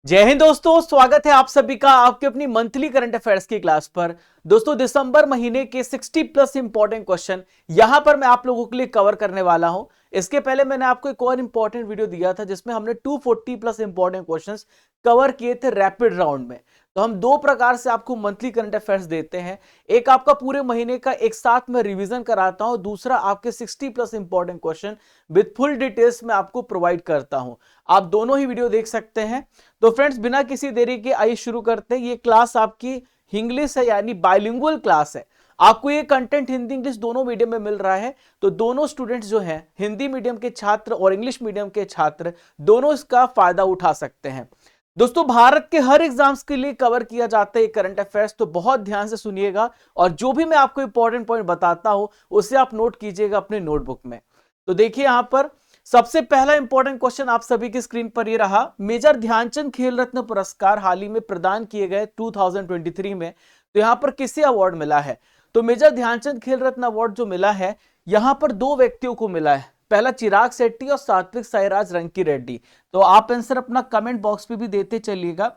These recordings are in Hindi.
जय हिंद दोस्तों, स्वागत है आप सभी का आपके अपनी मंथली करंट अफेयर्स की क्लास पर। दोस्तों, दिसंबर महीने के 60 प्लस इंपॉर्टेंट क्वेश्चन यहां पर मैं आप लोगों के लिए कवर करने वाला हूं। इसके पहले मैंने आपको एक और इंपॉर्टेंट वीडियो दिया था जिसमें हमने 240 प्लस इंपॉर्टेंट क्वेश्चंस कवर किए थे रैपिड राउंड में। तो हम दो प्रकार से आपको मंथली करंट अफेयर्स देते हैं। एक आपका पूरे महीने का एक साथ में रिवीजन कराता हूं, दूसरा आपके 60 plus important question with full details में आपको प्रोवाइड करता हूं। आप दोनों ही वीडियो देख सकते हैं। तो फ्रेंड्स, बिना किसी देरी के आइए शुरू करते हैं। ये क्लास आपकी इंग्लिश है, यानी बाइलिंगुअल क्लास है। आपको ये कंटेंट हिंदी इंग्लिश दोनों मीडियम में मिल रहा है। तो दोनों स्टूडेंट्स जो हैं, हिंदी मीडियम के छात्र और इंग्लिश मीडियम के छात्र, दोनों इसका फायदा उठा सकते हैं। दोस्तों, भारत के हर एग्जाम्स के लिए कवर किया जाता है करंट अफेयर्स, तो बहुत ध्यान से सुनिएगा और जो भी मैं आपको इंपॉर्टेंट पॉइंट बताता हूं उसे आप नोट कीजिएगा अपने नोटबुक में। तो देखिए, यहां पर सबसे पहला इंपॉर्टेंट क्वेश्चन आप सभी की स्क्रीन पर ये रहा। मेजर ध्यानचंद खेल रत्न पुरस्कार हाल ही में प्रदान किए गए 2023 में, तो यहां पर किसे अवार्ड मिला है? तो मेजर ध्यानचंद खेल रत्न अवार्ड जो मिला है, यहां पर दो व्यक्तियों को मिला है। पहला चिराग शेट्टी और सात्विक साईराज रंकी रेड्डी। तो आप आंसर अपना कमेंट बॉक्स पे भी देते चलिएगा।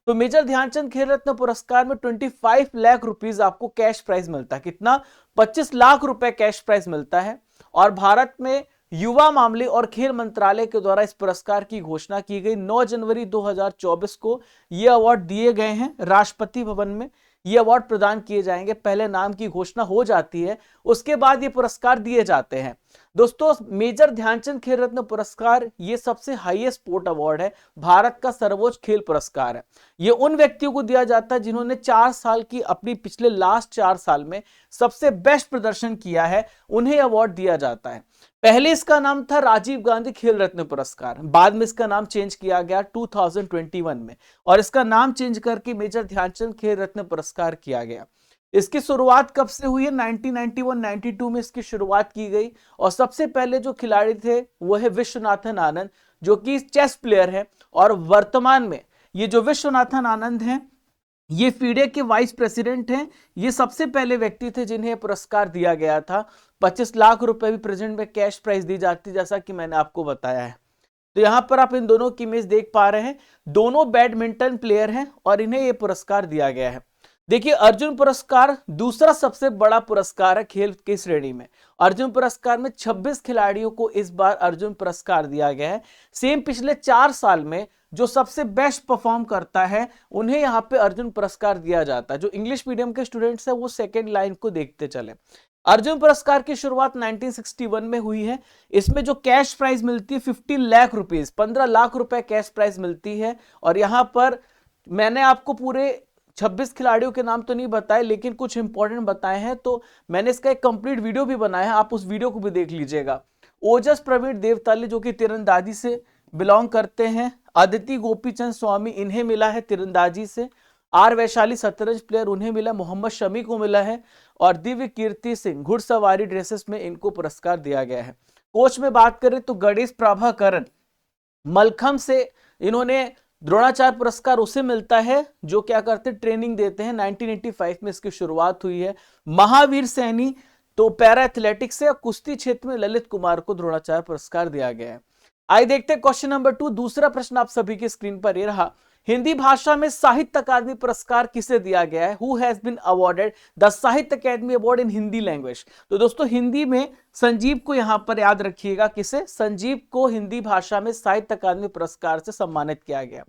तो मेजर ध्यानचंद खेल रत्न पुरस्कार में 25 लाख रुपीस आपको कैश प्राइज मिलता है। कितना? 25 लाख रुपए कैश प्राइज मिलता है। और भारत में युवा मामले और खेल मंत्रालय के द्वारा इस पुरस्कार की घोषणा की गई। 9 जनवरी 2024 को ये अवार्ड दिए गए हैं। राष्ट्रपति भवन में ये अवार्ड प्रदान किए जाएंगे। पहले नाम की घोषणा हो जाती है, उसके बाद ये पुरस्कार दिए जाते हैं। दोस्तों, मेजर ध्यानचंद खेल रत्न पुरस्कार ये सबसे हाईएस्ट स्पोर्ट अवार्ड है, भारत का सर्वोच्च खेल पुरस्कार है। ये उन व्यक्तियों को दिया जाता है जिन्होंने 4 साल की अपनी पिछले लास्ट 4 साल में सबसे बेस्ट प्रदर्शन किया है, उन्हें अवार्ड दिया जाता है। पहले इसका नाम था राजीव गांधी खेल रत्न पुरस्कार, बाद में इसका नाम चेंज किया गया 2021 में, और इसका नाम चेंज करके मेजर ध्यानचंद खेल रत्न पुरस्कार किया गया। इसकी शुरुआत कब से हुई है? 1991-92 में इसकी शुरुआत की गई। और सबसे पहले जो खिलाड़ी थे वो है विश्वनाथन आनंद, जो कि चेस प्लेयर है। और वर्तमान में ये जो विश्वनाथन आनंद हैं, ये फीडे के वाइस प्रेसिडेंट हैं। ये सबसे पहले व्यक्ति थे जिन्हें पुरस्कार दिया गया था। 25 लाख रुपए भी प्रेजेंट में कैश प्राइज दी जाती, जैसा कि मैंने आपको बताया है। तो यहां पर आप इन दोनों की इमेज देख पा रहे हैं। दोनों बैडमिंटन प्लेयर हैं और इन्हें यह पुरस्कार दिया गया है। देखिए, अर्जुन पुरस्कार दूसरा सबसे बड़ा पुरस्कार है खेल की श्रेणी में। अर्जुन पुरस्कार में 26 खिलाड़ियों को इस बार अर्जुन पुरस्कार दिया गया है। सेम पिछले 4 साल में जो सबसे बेस्ट परफॉर्म करता है उन्हें यहां पे अर्जुन पुरस्कार दिया जाता है। जो इंग्लिश मीडियम के स्टूडेंट्स हैं वो सेकेंड लाइन को देखते चले। अर्जुन पुरस्कार की शुरुआत 1961 में हुई है। इसमें जो कैश प्राइज मिलती है 50 लाख रुपीज, 15 लाख रुपए कैश प्राइज मिलती है। और यहां पर मैंने आपको पूरे 26 खिलाड़ियों के नाम तो नहीं बताए, लेकिन कुछ इंपॉर्टेंट बताए हैं। तो मैंने इसका एक कंप्लीट वीडियो भी बनाया है, आप उस वीडियो को भी देख लीजिएगा। ओजस प्रवीण देवताली जो कि तीरंदाजी से बिलोंग करते हैं। अदिति गोपीचंद स्वामी, इन्हें मिला है तीरंदाजी से। आर वैशाली शतरंज प्लेयर, उन्हें मिला। मोहम्मद शमी को मिला है। और दिव्य कीर्ति सिंह घुड़सवारी ड्रेसेस में इनको पुरस्कार दिया गया है। कोच में बात करें तो गणेश प्रभाकरण मलखम से इन्होंने द्रोणाचार्य पुरस्कार उसे मिलता है जो क्या करते, ट्रेनिंग देते हैं। 1985 में इसकी शुरुआत हुई है। महावीर सैनी तो पैरा एथलेटिक्स से, कुश्ती क्षेत्र में ललित कुमार को द्रोणाचार्य पुरस्कार दिया गया है। आइए देखते हैं क्वेश्चन नंबर 2। दूसरा प्रश्न आप सभी की स्क्रीन पर ये रहा। हिंदी भाषा में साहित्य अकादमी पुरस्कार किसे दिया गया है? Who has been awarded the Sahitya Akademi award in Hindi language? तो दोस्तों, हिंदी में संजीव को यहां पर याद रखिएगा। किसे? संजीव को हिंदी भाषा में साहित्य अकादमी पुरस्कार से सम्मानित किया गया।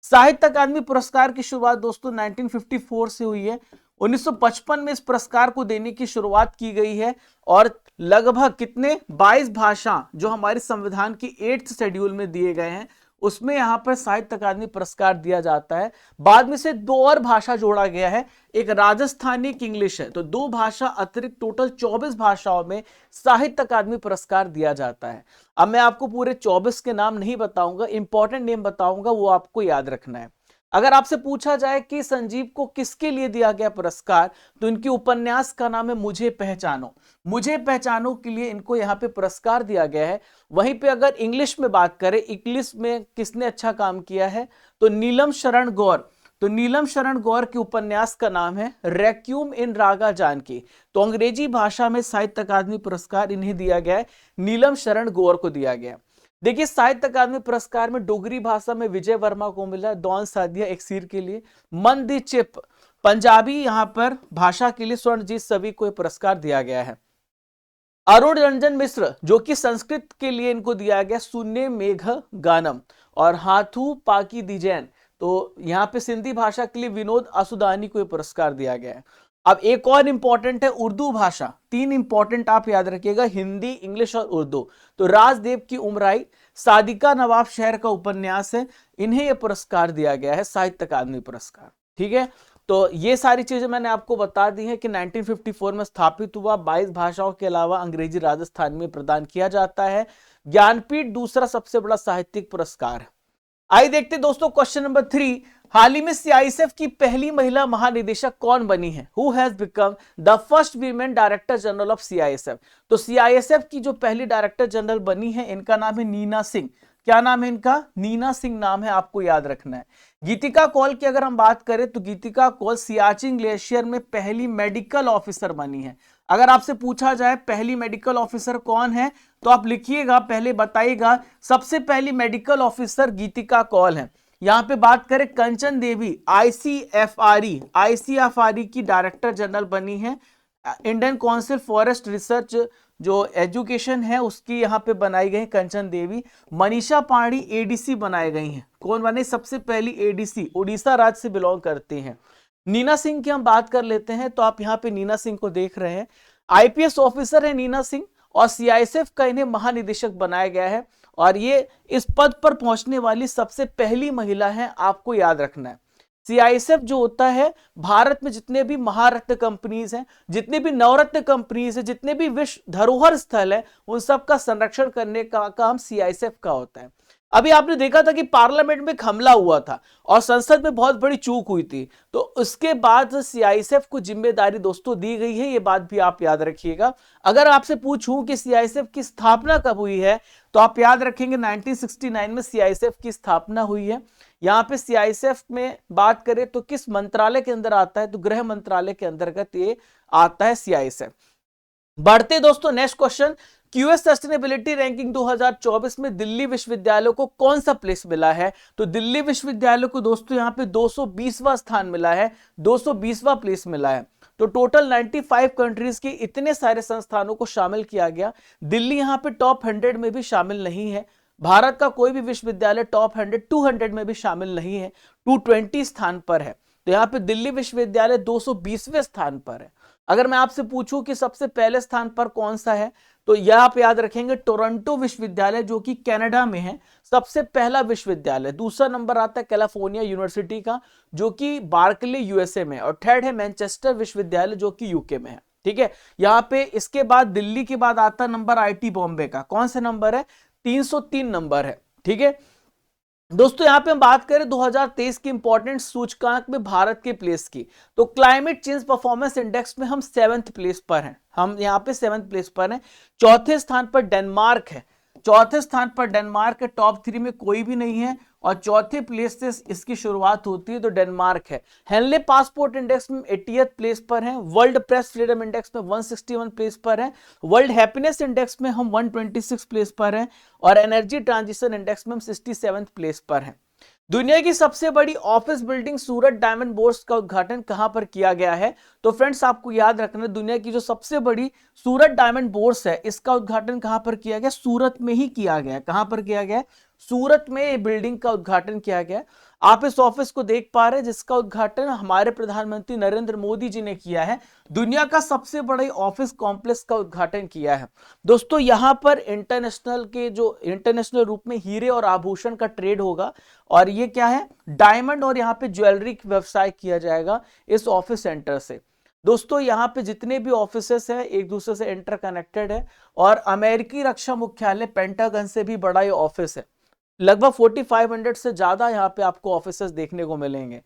साहित्य अकादमी पुरस्कार की शुरुआत दोस्तों 1954 से हुई है। 1955 में इस पुरस्कार को देने की शुरुआत की गई है। और लगभग कितने 22 भाषा जो हमारे संविधान की 8th शेड्यूल में दिए गए हैं, उसमें यहां पर साहित्य अकादमी पुरस्कार दिया जाता है। बाद में से 2 और भाषा जोड़ा गया है, एक राजस्थानी, एक इंग्लिश है। तो 2 भाषा अतिरिक्त टोटल 24 भाषाओं में साहित्य अकादमी पुरस्कार दिया जाता है। अब मैं आपको पूरे 24 के नाम नहीं बताऊंगा, इंपॉर्टेंट नेम बताऊंगा, वो आपको याद रखना है। अगर आपसे पूछा जाए कि संजीव को किसके लिए दिया गया पुरस्कार, तो इनके उपन्यास का नाम है मुझे पहचानो। मुझे पहचानो के लिए इनको यहाँ पे पुरस्कार दिया गया है। वहीं पे अगर इंग्लिश में बात करें, इंग्लिश में किसने अच्छा काम किया है, तो नीलम शरण गौर। तो नीलम शरण गौर के उपन्यास का नाम है रेक्यूम इन रागा जानकी। तो अंग्रेजी भाषा में साहित्य अकादमी पुरस्कार इन्हें दिया गया है, नीलम शरण गौर को दिया गया। देखिए साहित्य अकादमी पुरस्कार में डोगरी भाषा में विजय वर्मा को मिला, डॉन सादिया एक्सीर के लिए, मंदी चिप पंजाबी यहां पर भाषा के लिए स्वर्णजीत सभी को पुरस्कार दिया गया है। अरुण रंजन मिश्र जो कि संस्कृत के लिए इनको दिया गया सुन्ने मेघ गानम, और हाथू पाकी दिजैन तो यहां पे सिंधी भाषा के लिए विनोद असुदानी को पुरस्कार दिया गया है। अब एक और इंपॉर्टेंट है उर्दू भाषा, 3 इंपॉर्टेंट आप याद रखिएगा, हिंदी, इंग्लिश और उर्दू। तो राजदेव की उमराई, सादिका नवाब शहर का उपन्यास है, इन्हें यह पुरस्कार दिया गया है साहित्य अकादमी पुरस्कार। ठीक है, तो ये सारी चीजें मैंने आपको बता दी हैं कि 1954 में स्थापित हुआ, 22 भाषाओं के अलावा अंग्रेजी राजस्थान में प्रदान किया जाता है। ज्ञानपीठ दूसरा सबसे बड़ा साहित्यिक पुरस्कार है। आइए देखते दोस्तों क्वेश्चन नंबर 3, हाल ही में सीआईएसएफ की पहली महिला महानिदेशक कौन बनी है? Who has become the first women director general of CISF? तो सीआईएसएफ की जो पहली डायरेक्टर जनरल बनी है इनका नाम है नीना सिंह। क्या नाम है इनका? नीना सिंह नाम है, आपको याद रखना है। गीतिका कौल की अगर हम बात करें तो गीतिका कौल सियाचिन ग्लेशियर में पहली मेडिकल ऑफिसर बनी है। अगर आपसे पूछा जाए पहली मेडिकल ऑफिसर कौन है तो आप लिखिएगा, पहले बताइएगा। सबसे पहली मेडिकल ऑफिसर गीतिका कौल है। यहां पे बात करें कंचन देवी आईसीएफआरई की डायरेक्टर जनरल बनी है। इंडियन काउंसिल फॉरेस्ट रिसर्च जो एजुकेशन है उसकी यहां पे बनाई गई कंचन देवी। मनीषा पांडे एडीसी बनाए गई हैं। कौन बने सबसे पहली एडीसी? उड़ीसा राज्य से बिलोंग करते हैं। नीना सिंह की हम बात कर लेते हैं, तो आप यहां पे नीना सिंह को देख रहे हैं, आईपीएस ऑफिसर है नीना सिंह, और सीआईएसएफ का इन्हें महानिदेशक बनाया गया है, और ये इस पद पर पहुंचने वाली सबसे पहली महिला है, आपको याद रखना है। सीआईएसएफ जो होता है, भारत में जितने भी महारत्न कंपनीज हैं, जितने भी नवरत्न कंपनीज हैं, जितने भी विश्व धरोहर स्थल है, उन सब का संरक्षण करने का काम सीआईएसएफ का होता है। अभी आपने देखा था कि पार्लियामेंट में एक हमला हुआ था और संसद में बहुत बड़ी चूक हुई थी, तो उसके बाद सीआईएसएफ को जिम्मेदारी दोस्तों दी गई है, ये बात भी आप याद रखिएगा। अगर आपसे पूछूं कि सीआईएसएफ की स्थापना कब हुई है तो आप याद रखेंगे 1969 में सीआईएसएफ की स्थापना हुई है। यहां पे सीआईएसएफ में बात करें तो किस मंत्रालय के अंदर आता है? तो गृह मंत्रालय के अंतर्गत ये आता है सीआईएसएफ। बढ़ते दोस्तों next question, QS sustainability ranking 2024 में दिल्ली विश्वविद्यालय को कौन सा प्लेस मिला है? तो दिल्ली विश्वविद्यालय को दोस्तों यहां पे 220वां स्थान मिला है, 220वां प्लेस मिला है। तो टोटल 95 कंट्रीज के इतने सारे संस्थानों को शामिल किया गया। दिल्ली यहां पे टॉप 100 में भी शामिल नहीं है। भारत का कोई भी विश्वविद्यालय टॉप 100 200 में भी शामिल नहीं है, 220 स्थान पर है। तो यहाँ पे दिल्ली विश्वविद्यालय 220वें स्थान पर है। अगर मैं आपसे पूछूं कि सबसे पहले स्थान पर कौन सा है, तो यह आप याद रखेंगे टोरंटो विश्वविद्यालय जो कि कनाडा में है, सबसे पहला विश्वविद्यालय। दूसरा नंबर आता है कैलिफोर्निया यूनिवर्सिटी का जो कि बार्कले यूएसए में, और थर्ड है मैनचेस्टर विश्वविद्यालय जो कि यूके में है। ठीक है, यहाँ पे इसके बाद दिल्ली के बाद आता नंबर आईटी बॉम्बे का। कौन सा नंबर है? 303 नंबर है। ठीक है दोस्तों, यहां पे हम बात करें 2023 की इंपॉर्टेंट सूचकांक में भारत के प्लेस की, तो क्लाइमेट चेंज परफॉर्मेंस इंडेक्स में हम 7th प्लेस पर हैं। हम यहां पे 7th प्लेस पर हैं। चौथे स्थान पर डेनमार्क है, चौथे स्थान पर डेनमार्क है, टॉप 3 में कोई भी नहीं है, और चौथे प्लेस से इसकी शुरुआत होती है, तो डेनमार्क है। हेनले पासपोर्ट इंडेक्स में 80th प्लेस पर है। वर्ल्ड प्रेस फ्रीडम इंडेक्स में 161 प्लेस पर है। वर्ल्ड हैप्पीनेस इंडेक्स में हम 126 प्लेस पर है, और एनर्जी ट्रांजिशन इंडेक्स में हम 67th प्लेस पर है। दुनिया की सबसे बड़ी ऑफिस बिल्डिंग सूरत डायमंड बोर्स का उद्घाटन कहां पर किया गया है? तो फ्रेंड्स आपको याद रखना है, दुनिया की जो सबसे बड़ी सूरत डायमंड बोर्स है इसका उद्घाटन कहां पर किया गया? सूरत में ही किया गया। कहां पर किया गया? सूरत में बिल्डिंग का उद्घाटन किया गया। आप इस ऑफिस को देख पा रहे हैं जिसका उद्घाटन हमारे प्रधानमंत्री नरेंद्र मोदी जी ने किया है। दुनिया का सबसे बड़े ऑफिस कॉम्प्लेक्स का उद्घाटन किया है। दोस्तों यहां पर इंटरनेशनल रूप में हीरे और आभूषण का ट्रेड होगा, और ये क्या है? डायमंड, और यहाँ पे ज्वेलरी व्यवसाय किया जाएगा इस ऑफिस सेंटर से। दोस्तों यहाँ पे जितने भी ऑफिसेस हैं एक दूसरे से इंटरकनेक्टेड है, और अमेरिकी रक्षा मुख्यालय पेंटागन से भी बड़ा ये ऑफिस है। लगभग 4500 से ज्यादा यहाँ पे आपको ऑफिसेस देखने को मिलेंगे।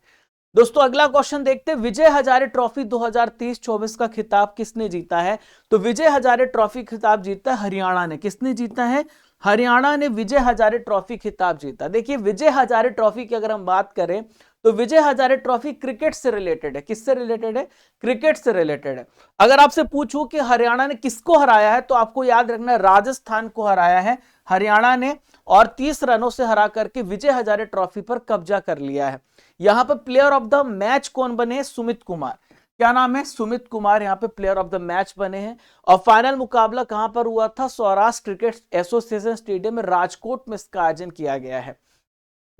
दोस्तों अगला क्वेश्चन देखते हैं, विजय हजारे ट्रॉफी 2023-24 का खिताब किसने जीता है? तो विजय हजारे ट्रॉफी खिताब जीता है हरियाणा ने। किसने जीता है? हरियाणा ने विजय हजारे ट्रॉफी खिताब जीता। देखिए विजय हजारे ट्रॉफी की अगर हम बात करें तो विजय हजारे ट्रॉफी क्रिकेट से रिलेटेड है। किससे रिलेटेड है? क्रिकेट से रिलेटेड है। अगर आपसे पूछूं कि हरियाणा ने किसको हराया है, तो आपको याद रखना है राजस्थान को हराया है हरियाणा ने, और 30 रनों से हरा करके विजय हजारे ट्रॉफी पर कब्जा कर लिया है। यहां पर प्लेयर ऑफ द मैच कौन बने? सुमित कुमार। क्या नाम है? सुमित कुमार यहां पे प्लेयर ऑफ द मैच बने हैं। और फाइनल मुकाबला कहां पर हुआ था? सौराष्ट्र क्रिकेट एसोसिएशन स्टेडियम में राजकोट में इसका आयोजन किया गया है।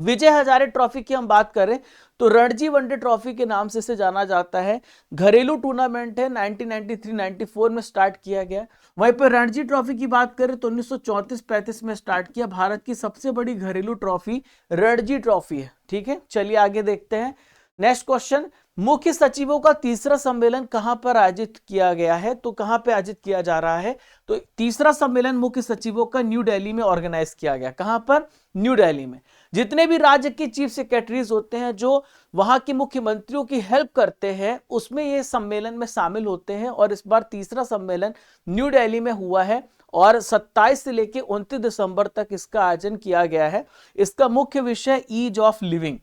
विजय हजारे ट्रॉफी की हम बात करें तो रणजी वनडे ट्रॉफी के नाम से इसे जाना जाता है। घरेलू टूर्नामेंट है, 1993-94 में स्टार्ट किया गया। वहीं पर रणजी ट्रॉफी की बात करें तो 1934-35 में स्टार्ट किया। भारत की सबसे बड़ी घरेलू ट्रॉफी रणजी ट्रॉफी है। ठीक है, चलिए आगे देखते हैं। नेक्स्ट क्वेश्चन, मुख्य सचिवों का तीसरा सम्मेलन कहां पर आयोजित किया गया है? तो कहां पर आयोजित किया जा रहा है? तो तीसरा सम्मेलन मुख्य सचिवों का न्यू दिल्ली में ऑर्गेनाइज किया गया। कहां पर? न्यू दिल्ली में। जितने भी राज्य के चीफ सेक्रेटरीज होते हैं जो वहां के मुख्यमंत्रियों की हेल्प करते हैं, उसमें ये सम्मेलन में शामिल होते हैं। और इस बार तीसरा सम्मेलन न्यू दिल्ली में हुआ है और 27 से लेकर 29 दिसंबर तक इसका आयोजन किया गया है। इसका मुख्य विषय ईज ऑफ लिविंग।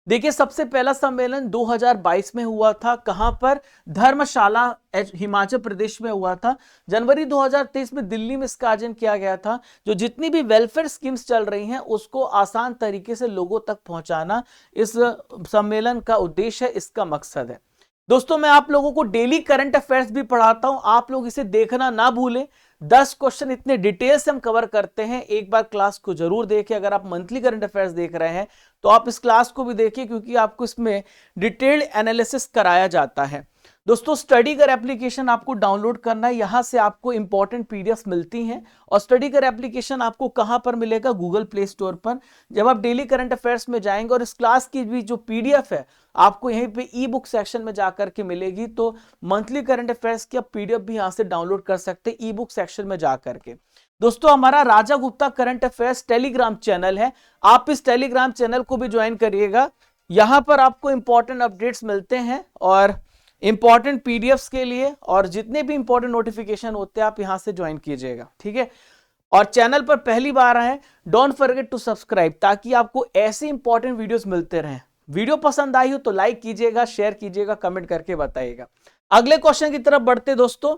देखिए, सबसे पहला सम्मेलन 2022 में हुआ था। कहां पर? धर्मशाला हिमाचल प्रदेश में हुआ था। जनवरी 2023 में दिल्ली में इसका आयोजन किया गया था। जो जितनी भी वेलफेयर स्कीम्स चल रही हैं उसको आसान तरीके से लोगों तक पहुंचाना इस सम्मेलन का उद्देश्य है, इसका मकसद है। दोस्तों, मैं आप लोगों को डेली करंट अफेयर्स भी पढ़ाता हूं, आप लोग इसे देखना ना भूलें। 10 क्वेश्चन इतने डिटेल से हम कवर करते हैं, एक बार क्लास को जरूर देखें। अगर आप मंथली करंट अफेयर्स देख रहे हैं तो आप इस क्लास को भी देखिए, क्योंकि आपको इसमें डिटेल्ड एनालिसिस कराया जाता है। दोस्तों, स्टडी कर एप्लीकेशन आपको डाउनलोड करना है। यहां से आपको इंपॉर्टेंट पीडीएफ मिलती हैं। और स्टडी कर एप्लीकेशन आपको कहां पर मिलेगा? गूगल प्ले स्टोर पर। जब आप डेली करंट अफेयर्स में जाएंगे और इस क्लास की भी जो पीडीएफ है आपको यहीं पे ई बुक सेक्शन में जाकर के मिलेगी। तो मंथली करंट अफेयर्स की आप पीडीएफ भी यहां से डाउनलोड कर सकते हैं ई बुक सेक्शन में जाकर के। दोस्तों, हमारा Raja Gupta current affairs Telegram channel है, आप इस टेलीग्राम चैनल को भी ज्वाइन करिएगा। यहां पर आपको इंपॉर्टेंट अपडेट्स मिलते हैं और इंपॉर्टेंट पीडीएफ्स के लिए, और जितने भी इंपॉर्टेंट नोटिफिकेशन होते हैं आप यहां से ज्वाइन कीजिएगा। ठीक है, और चैनल पर पहली बार आए, डोंट फॉरगेट टू सब्सक्राइब, ताकि आपको ऐसे इंपॉर्टेंट वीडियोस मिलते रहें। वीडियो पसंद आई हो तो लाइक कीजिएगा, शेयर कीजिएगा, कमेंट करके बताइएगा। अगले क्वेश्चन की तरफ बढ़ते दोस्तों।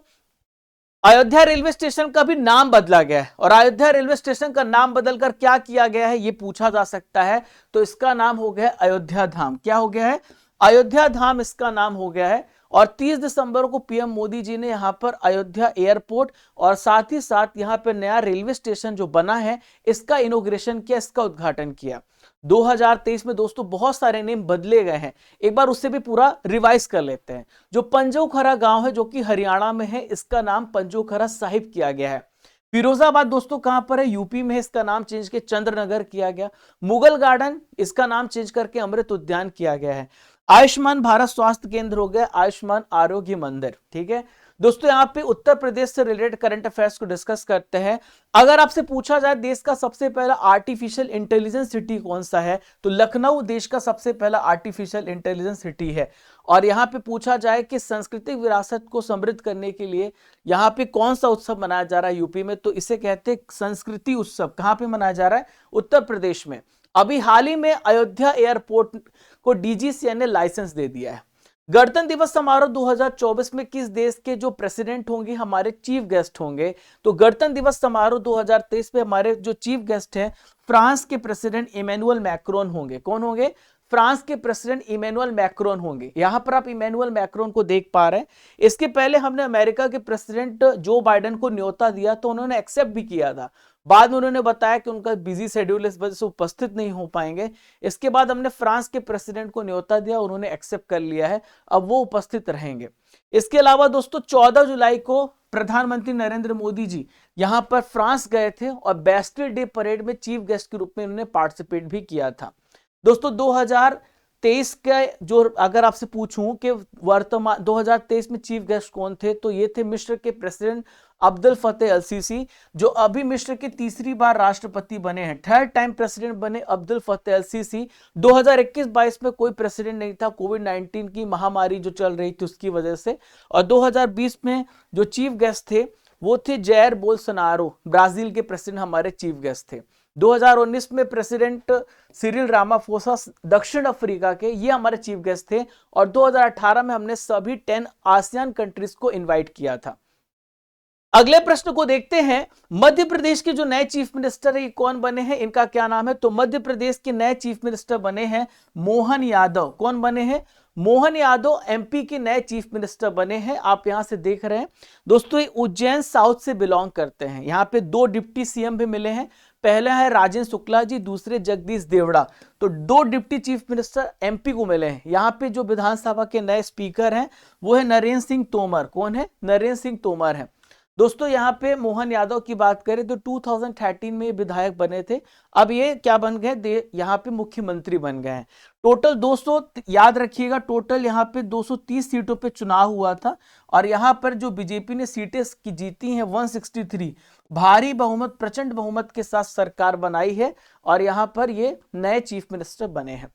अयोध्या रेलवे स्टेशन का भी नाम बदला गया है, और अयोध्या रेलवे स्टेशन का नाम बदलकर क्या किया गया है, यह पूछा जा सकता है। तो इसका नाम हो गया अयोध्या धाम। क्या हो गया है? अयोध्या धाम इसका नाम हो गया है। और 30 दिसंबर को पीएम मोदी जी ने यहां पर अयोध्या एयरपोर्ट और साथ ही साथ यहां पर नया रेलवे स्टेशन जो बना है इसका इनॉग्रेशन किया, इसका उद्घाटन किया। 2023 में दोस्तों बहुत सारे नेम बदले गए हैं, एक बार उससे भी पूरा रिवाइज कर लेते हैं। जो पंजोखरा गांव है जो कि हरियाणा में है, इसका नाम पंजोखरा साहिब किया गया है। फिरोजाबाद दोस्तों कहां पर है? यूपी में है, इसका नाम चेंज के चंद्रनगर किया गया। मुगल गार्डन, इसका नाम चेंज करके अमृत उद्यान किया गया है। आयुष्मान भारत स्वास्थ्य केंद्र हो गया आयुष्मान आरोग्य मंदिर। ठीक है दोस्तों, यहाँ पे उत्तर प्रदेश से रिलेटेड करंट अफेयर्स को डिस्कस करते हैं। अगर आपसे पूछा जाए देश का सबसे पहला आर्टिफिशियल इंटेलिजेंस सिटी कौन सा है, तो लखनऊ देश का सबसे पहला आर्टिफिशियल इंटेलिजेंस सिटी है। और यहाँ पे पूछा जाए कि सांस्कृतिक विरासत को समृद्ध करने के लिए यहाँ पे कौन सा उत्सव मनाया जा रहा है यूपी में, तो इसे कहते हैं संस्कृति उत्सव। कहाँ पे मनाया जा रहा है? उत्तर प्रदेश में। अभी हाल ही में अयोध्या एयरपोर्ट को डीजीसीए ने लाइसेंस दे दिया है। गणतंत्र दिवस समारोह 2024 में किस देश के जो प्रेसिडेंट होंगे हमारे चीफ गेस्ट होंगे, तो गणतंत्र दिवस समारोह 2023 में हमारे जो चीफ गेस्ट हैं फ्रांस के प्रेसिडेंट इमैनुअल मैक्रोन होंगे। कौन होंगे? फ्रांस के प्रेसिडेंट इमैनुअल मैक्रोन होंगे। यहां पर आप इमैनुअल मैक्रोन को देख पा रहे हैं। इसके पहले हमने अमेरिका के प्रेसिडेंट जो बाइडेन को न्योता दिया तो उन्होंने एक्सेप्ट भी किया था, बाद में उन्होंने बताया कि उनका बिजी शेड्यूल इस वजह से उपस्थित नहीं हो पाएंगे। इसके बाद हमने फ्रांस के प्रेसिडेंट को न्योता दिया, उन्होंने एक्सेप्ट कर लिया है, अब वो उपस्थित रहेंगे। इसके अलावा दोस्तों 14 जुलाई को प्रधानमंत्री नरेंद्र मोदी जी यहां पर फ्रांस गए थे और बैस्टिल डे परेड में चीफ गेस्ट के रूप में उन्होंने पार्टिसिपेट भी किया था। दोस्तों 2023 का जो अगर आपसे पूछूं कि वर्तमान 2023 में चीफ गेस्ट कौन थे, तो ये थे मिस्र के प्रेसिडेंट अब्दुल फतेह अल सीसी, जो अभी मिस्र के तीसरी बार राष्ट्रपति बने हैं। थर्ड टाइम प्रेसिडेंट बने अब्दुल फतेह अल सीसी। 2021-22 में कोई प्रेसिडेंट नहीं था, कोविड-19 की महामारी जो चल रही थी उसकी वजह से। और 2020 में जो चीफ गेस्ट थे वो थे जैर बोल्सोनारो, ब्राजील के प्रेसिडेंट हमारे चीफ गेस्ट थे। 2019 में प्रेसिडेंट सिरिल रामाफोसा दक्षिण अफ्रीका के, ये हमारे चीफ गेस्ट थे। और 2018 में हमने सभी 10 आसियान कंट्रीज को इनवाइट किया था। अगले प्रश्न को देखते हैं। मध्य प्रदेश के जो नए चीफ मिनिस्टर है ये कौन बने हैं, इनका क्या नाम है? तो मध्य प्रदेश के नए चीफ मिनिस्टर बने हैं मोहन यादव। कौन बने हैं? मोहन यादव एमपी के नए चीफ मिनिस्टर बने हैं। आप यहां से देख रहे हैं दोस्तों, ये उज्जैन साउथ से बिलोंग करते हैं। यहां पे 2 डिप्टी सीएम भी मिले हैं, पहला है राजेंद्र शुक्ला जी, दूसरे जगदीश देवड़ा। तो 2 डिप्टी चीफ मिनिस्टर एमपी को मिले हैं। यहाँ पे जो विधानसभा के नए स्पीकर हैं वो है नरेंद्र सिंह तोमर। कौन है? नरेंद्र सिंह तोमर है। दोस्तों यहाँ पे मोहन यादव की बात करें तो 2013 में विधायक बने थे, अब ये क्या बन गए? यहाँ पे मुख्यमंत्री बन गए हैं। टोटल 200, याद रखिएगा, टोटल यहाँ पे 230 सीटों पे चुनाव हुआ था और यहाँ पर जो बीजेपी ने सीटें की जीती हैं 163, भारी बहुमत, प्रचंड बहुमत के साथ सरकार बनाई है और यहाँ पर ये नए चीफ मिनिस्टर बने हैं।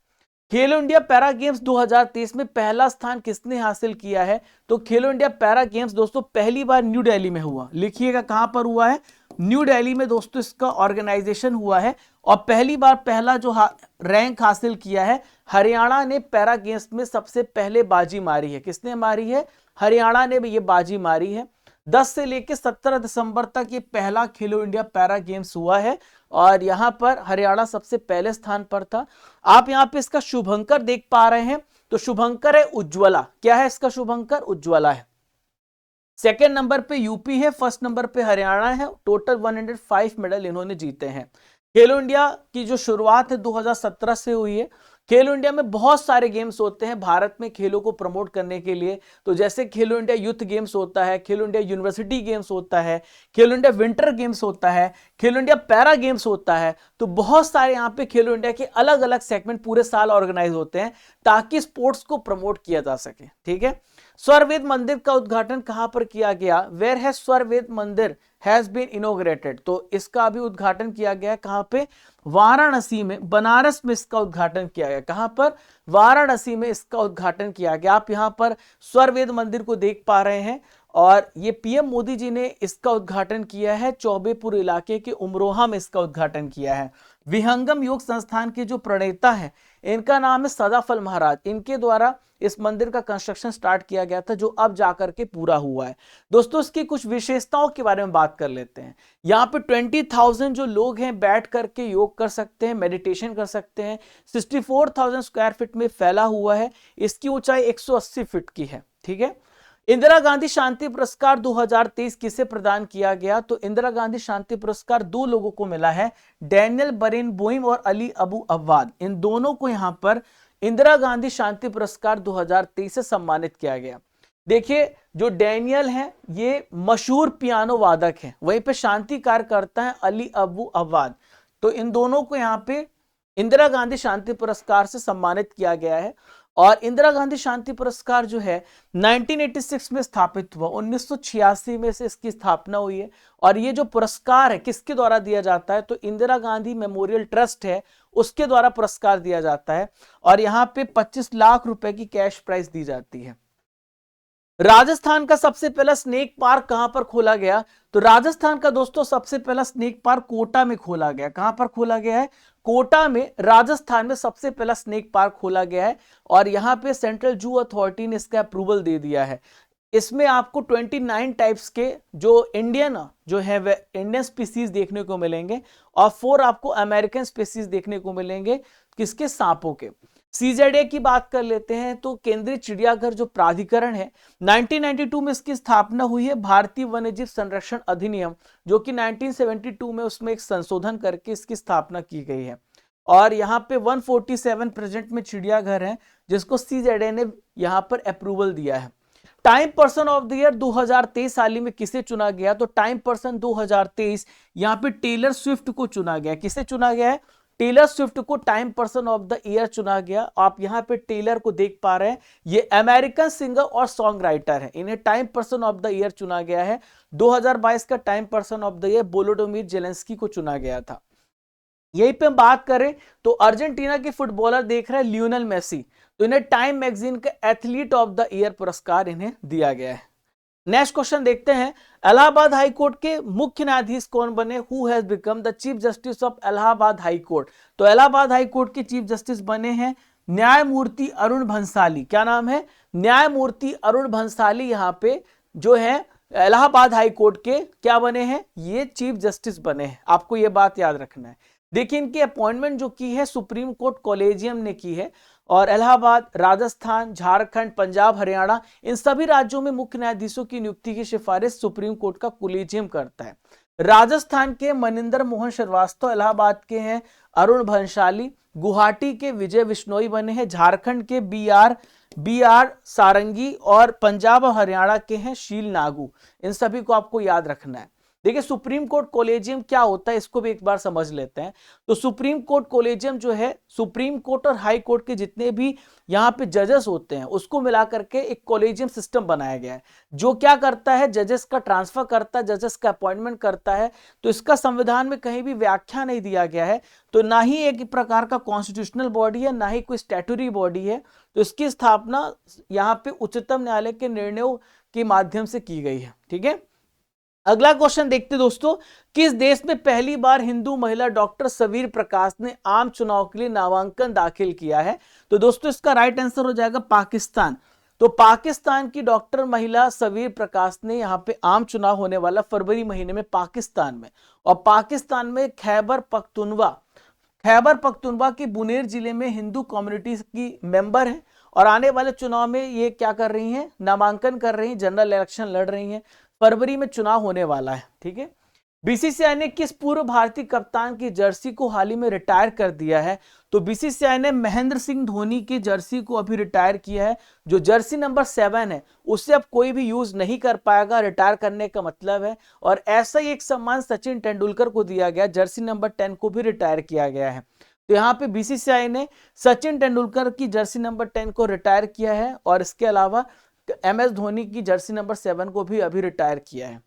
खेलो इंडिया पैरा गेम्स 2023 में पहला स्थान किसने हासिल किया है? तो खेलो इंडिया पैरा गेम्स दोस्तों पहली बार न्यू दिल्ली में हुआ। लिखिएगा कहां पर हुआ है? न्यू दिल्ली में दोस्तों इसका ऑर्गेनाइजेशन हुआ है और पहली बार पहला जो रैंक हासिल किया है, हरियाणा ने पैरा गेम्स में सबसे पहले बाजी मारी है। किसने मारी है? हरियाणा ने भी ये बाजी मारी है। 10 से लेकर 17 दिसंबर तक ये पहला खेलो इंडिया पैरा गेम्स हुआ है और यहां पर हरियाणा सबसे पहले स्थान पर था। आप यहां पे इसका शुभंकर देख पा रहे हैं, तो शुभंकर है उज्ज्वला। क्या है इसका शुभंकर? उज्ज्वला है। सेकेंड नंबर पे यूपी है, फर्स्ट नंबर पे हरियाणा है। टोटल 105 मेडल इन्होंने जीते हैं। खेलो इंडिया की जो शुरुआत है 2017 से हुई है। खेलो इंडिया में बहुत सारे गेम्स होते हैं भारत में खेलों को प्रमोट करने के लिए। तो जैसे खेलो इंडिया यूथ गेम्स होता है, खेलो इंडिया यूनिवर्सिटी गेम्स होता है, खेलो इंडिया विंटर गेम्स होता है, खेलो इंडिया पैरा गेम्स होता है। तो बहुत सारे यहाँ पे खेलो इंडिया के अलग अलग सेगमेंट पूरे साल ऑर्गेनाइज होते हैं ताकि स्पोर्ट्स को प्रमोट किया जा सके। ठीक है। स्वरवेद मंदिर का उद्घाटन कहां पर किया गया? वेयर हैज स्वरवेद मंदिर हैज बीन इनॉग्रेटेड? तो इसका भी उद्घाटन किया गया कहां पे? वाराणसी में, बनारस में इसका उद्घाटन किया गया। कहां पर? वाराणसी में इसका उद्घाटन किया गया। आप यहां पर स्वरवेद मंदिर को देख पा रहे हैं और ये पीएम मोदी जी ने इसका उद्घाटन किया है। चौबेपुर इलाके के उमरोहा में इसका उद्घाटन किया है। विहंगम योग संस्थान के जो प्रणेता है इनका नाम है सदाफल महाराज। इनके द्वारा इस मंदिर का कंस्ट्रक्शन स्टार्ट किया गया था जो अब जाकर के पूरा हुआ है। दोस्तों इसकी कुछ विशेषताओं के बारे में बात कर लेते हैं। यहाँ पे 20,000 जो लोग हैं बैठ करके योग कर सकते हैं, मेडिटेशन कर सकते हैं। 64,000 स्क्वायर फीट में फैला हुआ है। इसकी ऊंचाई 180 फीट की है। ठीक है। इंदिरा गांधी शांति पुरस्कार 2023 किसे प्रदान किया गया? तो इंदिरा गांधी शांति पुरस्कार 2 लोगों को मिला है, डैनियल बरेनबोइम और अली अबू अव्वाद। इन दोनों को यहां पर इंदिरा गांधी शांति पुरस्कार 2023 से सम्मानित किया गया। देखिए जो डैनियल है ये मशहूर पियानो वादक है, वहीं पे शांति कार्यकर्ता है अली अबू अव्वाद। तो इन दोनों को यहाँ पे इंदिरा गांधी शांति पुरस्कार से सम्मानित किया गया है। और इंदिरा गांधी शांति पुरस्कार जो है 1986 में स्थापित हुआ, 1986 में से इसकी स्थापना हुई है। और ये जो पुरस्कार है किसके द्वारा दिया जाता है? तो इंदिरा गांधी मेमोरियल ट्रस्ट है उसके द्वारा पुरस्कार दिया जाता है और यहाँ पे 25 लाख रुपए की कैश प्राइज दी जाती है। राजस्थान का सबसे पहला स्नेक पार्क कहां पर खोला गया? तो राजस्थान का दोस्तों सबसे पहला स्नेक पार्क कोटा में खोला गया। कहां पर खोला गया है? कोटा में, राजस्थान में सबसे पहला स्नेक पार्क खोला गया है और यहां पे सेंट्रल जू अथॉरिटी ने इसका अप्रूवल दे दिया है। इसमें आपको 29 टाइप्स के जो इंडियन जो है वे इंडियन स्पीसीज देखने को मिलेंगे और 4 आपको अमेरिकन स्पीसीज देखने को मिलेंगे। किसके? सांपों के। सीजेडए की बात कर लेते हैं तो केंद्रीय चिड़ियाघर जो प्राधिकरण है 1992 में इसकी स्थापना हुई है। भारतीय वन्यजीव संरक्षण अधिनियम जो कि 1972 में उसमें एक संशोधन करके इसकी स्थापना की गई है और यहाँ पे 147 प्रेजेंट में चिड़ियाघर है जिसको सीजेडए ने यहाँ पर अप्रूवल दिया है। Time person of the year 2023 हाल ही में किसे चुना गया? तो टाइम पर्सन 2023 यहाँ पे टेलर स्विफ्ट को चुना गया। किसे चुना गया है? टेलर स्विफ्ट को time person of the year चुना गया। आप यहाँ पे टेलर को देख पा रहे हैं, ये अमेरिकन सिंगर और सॉन्ग राइटर है, इन्हें time person of the year चुना गया है। 2022 का time person of the year Volodymyr Zelensky को चुना गया था। यहीं पे हम बात करें तो अर्जेंटीना के फुटबॉलर देख रहे हैं लियोनेल मेसी, तो इन्हें टाइम मैगजीन का एथलीट ऑफ द ईयर पुरस्कार इन्हें दिया गया है। नेक्स्ट क्वेश्चन देखते हैं, इलाहाबाद हाई कोर्ट के मुख्य न्यायाधीश कौन बने? Who has become the chief justice of Allahabad high court? तो इलाहाबाद हाई कोर्ट के चीफ जस्टिस बने हैं न्यायमूर्ति अरुण भंसाली। क्या नाम है? न्यायमूर्ति अरुण भंसाली यहाँ पे जो है इलाहाबाद हाई कोर्ट के क्या बने हैं? ये चीफ जस्टिस बने हैं। आपको ये बात याद रखना है। देखिए इनकी अपॉइंटमेंट जो की है सुप्रीम कोर्ट कॉलेजियम ने की है, और इलाहाबाद, राजस्थान, झारखंड, पंजाब, हरियाणा, इन सभी राज्यों में मुख्य न्यायाधीशों की नियुक्ति की सिफारिश सुप्रीम कोर्ट का कॉलेजियम करता है। राजस्थान के मनिंदर मोहन श्रीवास्तव, इलाहाबाद के हैं अरुण भंसाली, गुवाहाटी के विजय बिश्नोई बने हैं, झारखंड के बी आर सारंगी, और पंजाब और हरियाणा के हैं शील नागू। इन सभी को आपको याद रखना है। देखिए सुप्रीम कोर्ट कॉलेजियम क्या होता है इसको भी एक बार समझ लेते हैं। तो सुप्रीम कोर्ट कॉलेजियम जो है सुप्रीम कोर्ट और हाई कोर्ट के जितने भी यहाँ पे जजेस होते हैं उसको मिला करके एक कॉलेजियम सिस्टम बनाया गया है, जो क्या करता है, जजेस का ट्रांसफर करता है, जजेस का अपॉइंटमेंट करता है। तो इसका संविधान में कहीं भी व्याख्या नहीं दिया गया है, तो ना ही एक प्रकार का कॉन्स्टिट्यूशनल बॉडी है, ना ही कोई स्टैट्यूटरी बॉडी है। तो इसकी स्थापना यहाँ पे उच्चतम न्यायालय के निर्णयों के माध्यम से की गई है। ठीक है, अगला क्वेश्चन देखते दोस्तों, किस देश में पहली बार हिंदू महिला डॉक्टर सवीर प्रकाश ने आम चुनाव के लिए नामांकन दाखिल किया है? तो दोस्तों इसका राइट आंसर हो जाएगा पाकिस्तान। तो पाकिस्तान की डॉक्टर महिला सवीर प्रकाश ने यहाँ पे आम चुनाव होने वाला फरवरी महीने में पाकिस्तान में, और पाकिस्तान में खैबर पख्तूनवा के बुनेर जिले में हिंदू कम्युनिटी की मेंबर है, और आने वाले चुनाव में ये क्या कर रही हैं, नामांकन कर रही हैं, जनरल इलेक्शन लड़ रही हैं। फरवरी में चुनाव होने वाला है। ठीक है, बीसीसीआई ने किस पूर्व भारतीय कप्तान की जर्सी को हाल ही में रिटायर कर दिया है? तो बीसीसीआई ने महेंद्र सिंह धोनी की जर्सी को अभी रिटायर किया है। जो जर्सी नंबर 7 है उससे अब कोई भी यूज नहीं कर पाएगा, रिटायर करने का मतलब है। और ऐसा ही एक सम्मान सचिन तेंदुलकर को दिया गया, जर्सी नंबर 10 को भी रिटायर किया गया है। तो यहाँ पे बीसीसीआई ने सचिन तेंदुलकर की जर्सी नंबर 10 को रिटायर किया है, और इसके अलावा MS धोनी की जर्सी नंबर 7 को भी अभी रिटायर किया है।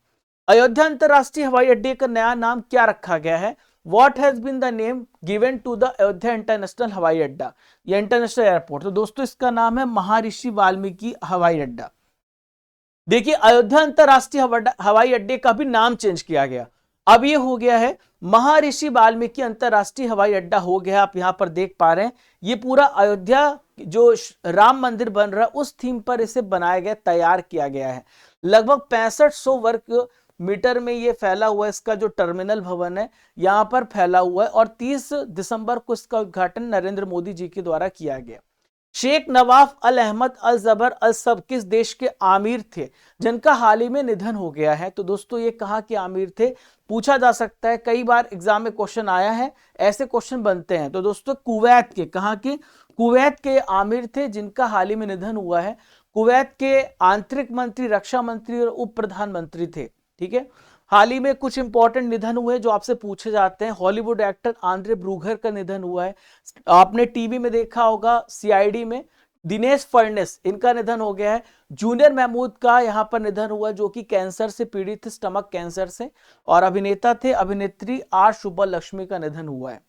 अयोध्या अंतरराष्ट्रीय हवाई अड्डे का नया नाम क्या रखा गया है? What has been the name given to the Ayodhya international हवाई अड्डा या इंटरनेशनल एयरपोर्ट? तो दोस्तों इसका नाम है महर्षि वाल्मीकि हवाई अड्डा। देखिए अयोध्या अंतरराष्ट्रीय हवाई अड्डे का भी नाम चेंज किया गया, अब ये हो गया है महर्षि वाल्मीकि अंतरराष्ट्रीय हवाई अड्डा हो गया। आप यहां पर देख पा रहे हैं ये पूरा अयोध्या जो राम मंदिर बन रहा है उस थीम पर इसे बनाया गया, तैयार किया गया है। लगभग 6500 वर्ग मीटर में ये फैला हुआ है, इसका जो टर्मिनल भवन है यहां पर फैला हुआ है, और 30 दिसंबर को इसका उद्घाटन नरेंद्र मोदी जी के द्वारा किया गया। शेख नवाफ अल अहमद अल जबर अल सब किस देश के आमिर थे जिनका हाल ही में निधन हो गया है? तो दोस्तों ये कहाँ के आमिर थे पूछा जा सकता है, कई बार एग्जाम में क्वेश्चन आया है, ऐसे क्वेश्चन बनते हैं। तो दोस्तों कुवैत के, कहाँ के? कुवैत के आमिर थे जिनका हाल ही में निधन हुआ है। कुवैत के आंतरिक मंत्री, रक्षा मंत्री और उप प्रधानमंत्री थे। ठीक है, हाल ही में कुछ इंपॉर्टेंट निधन हुए जो आपसे पूछे जाते हैं। हॉलीवुड एक्टर आंद्रे ब्रूगर का निधन हुआ है, आपने टीवी में देखा होगा CID में। दिनेश फर्नेस, इनका निधन हो गया है। जूनियर महमूद का यहां पर निधन हुआ जो कि कैंसर से पीड़ित थे, स्टमक कैंसर से, और अभिनेता थे अभिनेत्री R सुब्बलक्ष्मी का निधन हुआ है।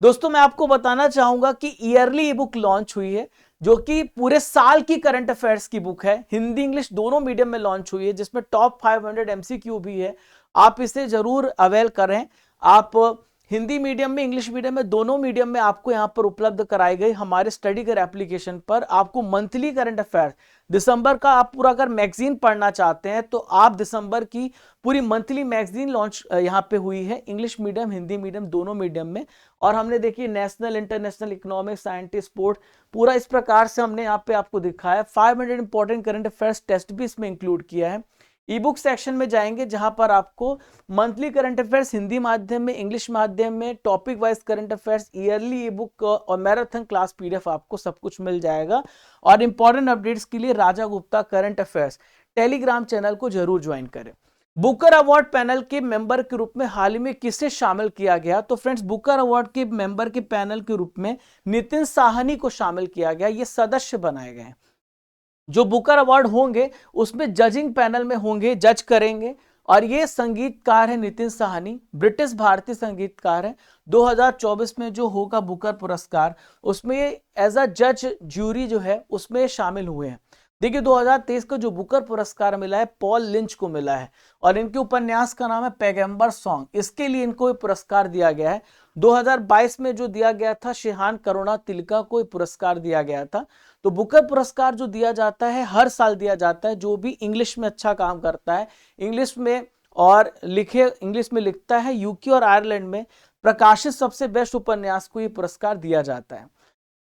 दोस्तों मैं आपको बताना चाहूंगा कि ईयरली ई बुक लॉन्च हुई है जो कि पूरे साल की करंट अफेयर्स की बुक है, हिंदी इंग्लिश दोनों मीडियम में लॉन्च हुई है, जिसमें टॉप 500 MCQ भी है। आप इसे जरूर अवेल करें। आप हिंदी मीडियम में, इंग्लिश मीडियम में, दोनों मीडियम में आपको यहाँ पर उपलब्ध कराई गई। हमारे स्टडी कर एप्लीकेशन पर आपको मंथली करंट अफेयर्स दिसंबर का, आप पूरा अगर मैगजीन पढ़ना चाहते हैं तो आप दिसंबर की पूरी मंथली मैगजीन लॉन्च यहाँ पे हुई है, इंग्लिश मीडियम हिंदी मीडियम दोनों मीडियम में। और हमने देखिए national, international, economic, scientist, sport, पूरा इस प्रकार से हमने यहाँ पे आपको दिखाया। 500 इंपॉर्टेंट करंट अफेयर्स टेस्ट भी इसमें इंक्लूड किया है। ई बुक सेक्शन में जाएंगे जहां पर आपको मंथली करंट अफेयर्स हिंदी माध्यम में, इंग्लिश माध्यम में, topic wise current affairs, yearly ई बुक और मैराथन क्लास PDF आपको सब कुछ मिल जाएगा। और इंपॉर्टेंट अपडेट्स के लिए Raja Gupta current affairs Telegram channel को जरूर ज्वाइन करें। बुकर अवार्ड पैनल के मेंबर के रूप में हाल ही में किसे शामिल किया गया? तो फ्रेंड्स बुकर अवार्ड के मेंबर के पैनल के रूप में नितिन साहनी को शामिल किया गया, ये सदस्य बनाए गए। जो बुकर अवार्ड होंगे उसमें जजिंग पैनल में होंगे, जज करेंगे। और ये संगीतकार है नितिन साहनी, ब्रिटिश भारतीय संगीतकार है। 2024 में जो होगा बुकर पुरस्कार उसमें एज अ जज ज्यूरी जो है उसमें शामिल हुए हैं। देखिए 2023 का जो बुकर पुरस्कार मिला है पॉल लिंच को मिला है और इनके उपन्यास का नाम है पैगंबर सॉन्ग, इसके लिए इनको पुरस्कार दिया गया है। 2022 में जो दिया गया था शिहान करुणा तिलका को पुरस्कार दिया गया था। तो बुकर पुरस्कार जो दिया जाता है हर साल दिया जाता है, जो भी इंग्लिश में अच्छा काम करता है, इंग्लिश में इंग्लिश में लिखता है, यूके और आयरलैंड में प्रकाशित सबसे बेस्ट उपन्यास को ये पुरस्कार दिया जाता है।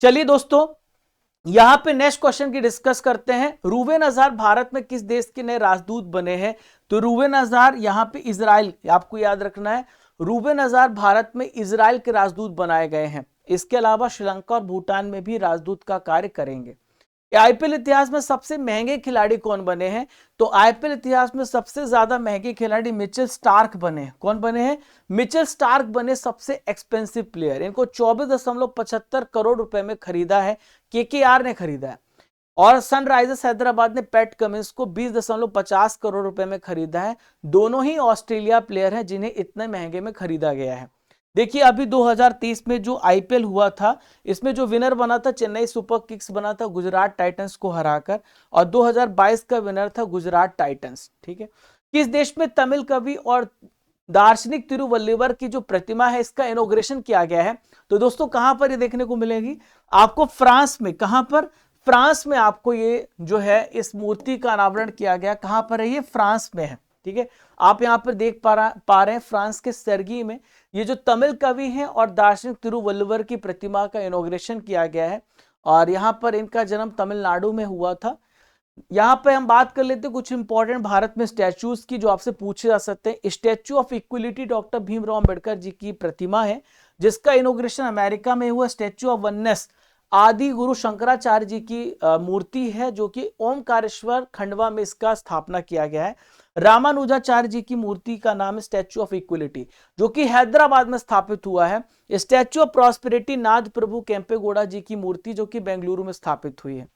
चलिए दोस्तों, यहां पे नेक्स्ट क्वेश्चन की डिस्कस करते हैं। रूबेन अजहर भारत में किस देश के नए राजदूत बने हैं? तो रूबेन अजहर यहां पे इजराइल, आपको याद रखना है, रूबेन अजहर भारत में इजराइल के राजदूत बनाए गए हैं। इसके अलावा श्रीलंका और भूटान में भी राजदूत का कार्य करेंगे। आईपीएल इतिहास में सबसे महंगे खिलाड़ी कौन बने हैं? तो आईपीएल इतिहास में सबसे ज्यादा महंगे खिलाड़ी मिचेल स्टार्क बने हैं। कौन बने हैं? मिचेल स्टार्क बने सबसे एक्सपेंसिव प्लेयर। इनको 24.75 करोड़ रुपए में खरीदा है, केकेआर ने खरीदा है। और सनराइजर्स हैदराबाद ने पैट कमिंस को 20.50 करोड़ रुपए में खरीदा है। दोनों ही ऑस्ट्रेलिया प्लेयर हैं जिन्हें इतने महंगे में खरीदा गया है। देखिए अभी 2023 में जो आईपीएल हुआ था, इसमें जो विनर बना था चेन्नई सुपर किंग्स बना था गुजरात टाइटंस को हराकर, और 2022 का विनर था गुजरात टाइटंस। ठीक है। किस देश में तमिल कवि और दार्शनिक तिरुवल्लुवर की जो प्रतिमा है इसका इनॉग्रेशन किया गया है? तो दोस्तों कहां पर ये देखने को मिलेगी आपको? फ्रांस में। कहां पर? फ्रांस में आपको ये जो है इस मूर्ति का अनावरण किया गया। कहां पर है ये? फ्रांस में है। ठीक है, आप यहां पर देख पा रहे हैं फ्रांस के सर्गी में ये जो तमिल कवि हैं और दार्शनिक तिरुवल्लुवर की प्रतिमा का इनॉग्रेशन किया गया है। और यहां पर इनका जन्म तमिलनाडु में हुआ था। यहां पे हम बात कर लेते हैं कुछ इंपॉर्टेंट भारत में स्टैच्यूज की जो आपसे पूछे जा सकते हैं। Statue of equality doctor Bhimrao Ambedkar ji की प्रतिमा है जिसका इनॉग्रेशन अमेरिका में हुआ। स्टैच्यू ऑफ वननेस आदि गुरु शंकराचार्य जी की मूर्ति है जो कि ओमकारेश्वर खंडवा में इसका स्थापना किया गया है। रामानुजाचार्य जी की मूर्ति का नाम है स्टैच्यू ऑफ इक्वलिटी जो कि हैदराबाद में स्थापित हुआ है। स्टैच्यू ऑफ प्रॉस्पेरिटी नाथ प्रभु केम्पेगौड़ा जी की मूर्ति जो कि बेंगलुरु में स्थापित हुई है।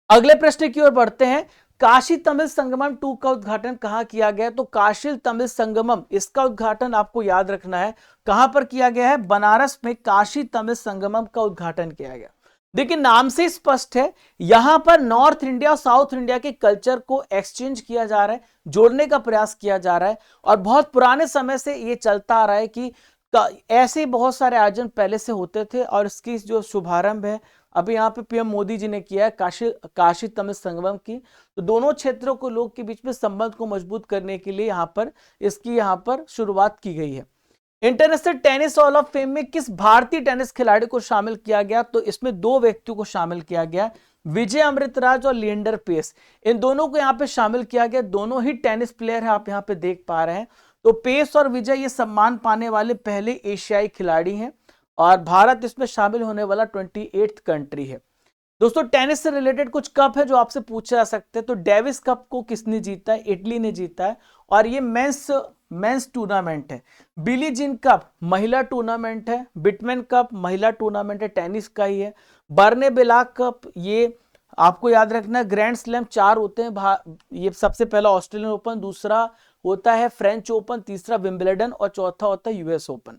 अगले प्रश्न की ओर बढ़ते हैं। काशी तमिल संगमम 2 का उद्घाटन कहां किया गया? तो काशी तमिल संगमम, इसका उद्घाटन आपको याद रखना है कहां पर किया गया है? बनारस में काशी तमिल संगमम का उद्घाटन किया गया। देखिए नाम से स्पष्ट है, यहां पर नॉर्थ इंडिया और साउथ इंडिया के कल्चर को एक्सचेंज किया जा रहा है, जोड़ने का प्रयास किया जा रहा है। और बहुत पुराने समय से ये चलता आ रहा है कि ऐसे बहुत सारे आयोजन पहले से होते थे और इसकी जो शुभारंभ है अभी यहाँ पे पीएम मोदी जी ने किया है काशी तमिल संगमम की। तो दोनों क्षेत्रों को लोग के बीच में संबंध को मजबूत करने के लिए यहाँ पर शुरुआत की गई है। International tennis hall of fame में किस भारतीय टेनिस खिलाड़ी को शामिल किया गया? तो इसमें 2 व्यक्तियों को शामिल किया गया, विजय अमृतराज और लिएंडर पेस। इन दोनों को यहाँ पे शामिल किया गया। दोनों ही टेनिस प्लेयर है, आप यहाँ पे देख पा रहे हैं। तो पेस और विजय ये सम्मान पाने वाले पहले एशियाई खिलाड़ी हैं और भारत इसमें शामिल होने वाला 28th कंट्री है। दोस्तों टेनिस से रिलेटेड कुछ कप है जो आपसे पूछे जा सकते हैं। तो डेविस कप को किसने जीता है? इटली ने जीता है और ये मेंस टूर्नामेंट है। बिली जिन कप महिला टूर्नामेंट है। बिटमैन कप महिला टूर्नामेंट है, टेनिस का ही है। बर्नेबेला कप ये आपको याद रखना है, ग्रैंड स्लैम 4 होते हैं। ये सबसे पहला ऑस्ट्रेलियन ओपन, दूसरा होता है फ्रेंच ओपन, तीसरा विंबलडन और चौथा होता है यूएस ओपन।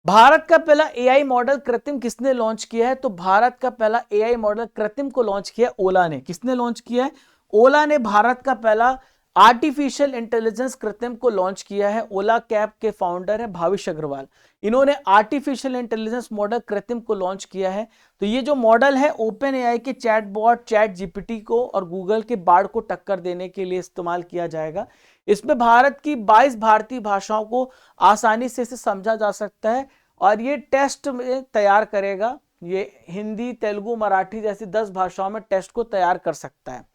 भारत का पहला एआई मॉडल कृत्रिम किसने लॉन्च किया है? तो भारत का पहला एआई मॉडल कृत्रिम को लॉन्च किया ओला ने। किसने लॉन्च किया है? ओला ने भारत का पहला आर्टिफिशियल इंटेलिजेंस कृत्रिम को लॉन्च किया है। ओला कैब के फाउंडर है भाविश अग्रवाल, इन्होंने आर्टिफिशियल इंटेलिजेंस मॉडल कृत्रिम को लॉन्च किया है। तो ये जो मॉडल है ओपन एआई के चैटबॉट चैट जीपीटी को और गूगल के बार्ड को टक्कर देने के लिए इस्तेमाल किया जाएगा। इसमें भारत की 22 भारतीय भाषाओं को आसानी से इसे समझा जा सकता है और ये टेस्ट में तैयार करेगा। ये हिंदी, तेलुगु, मराठी जैसी 10 भाषाओं में टेस्ट को तैयार कर सकता है।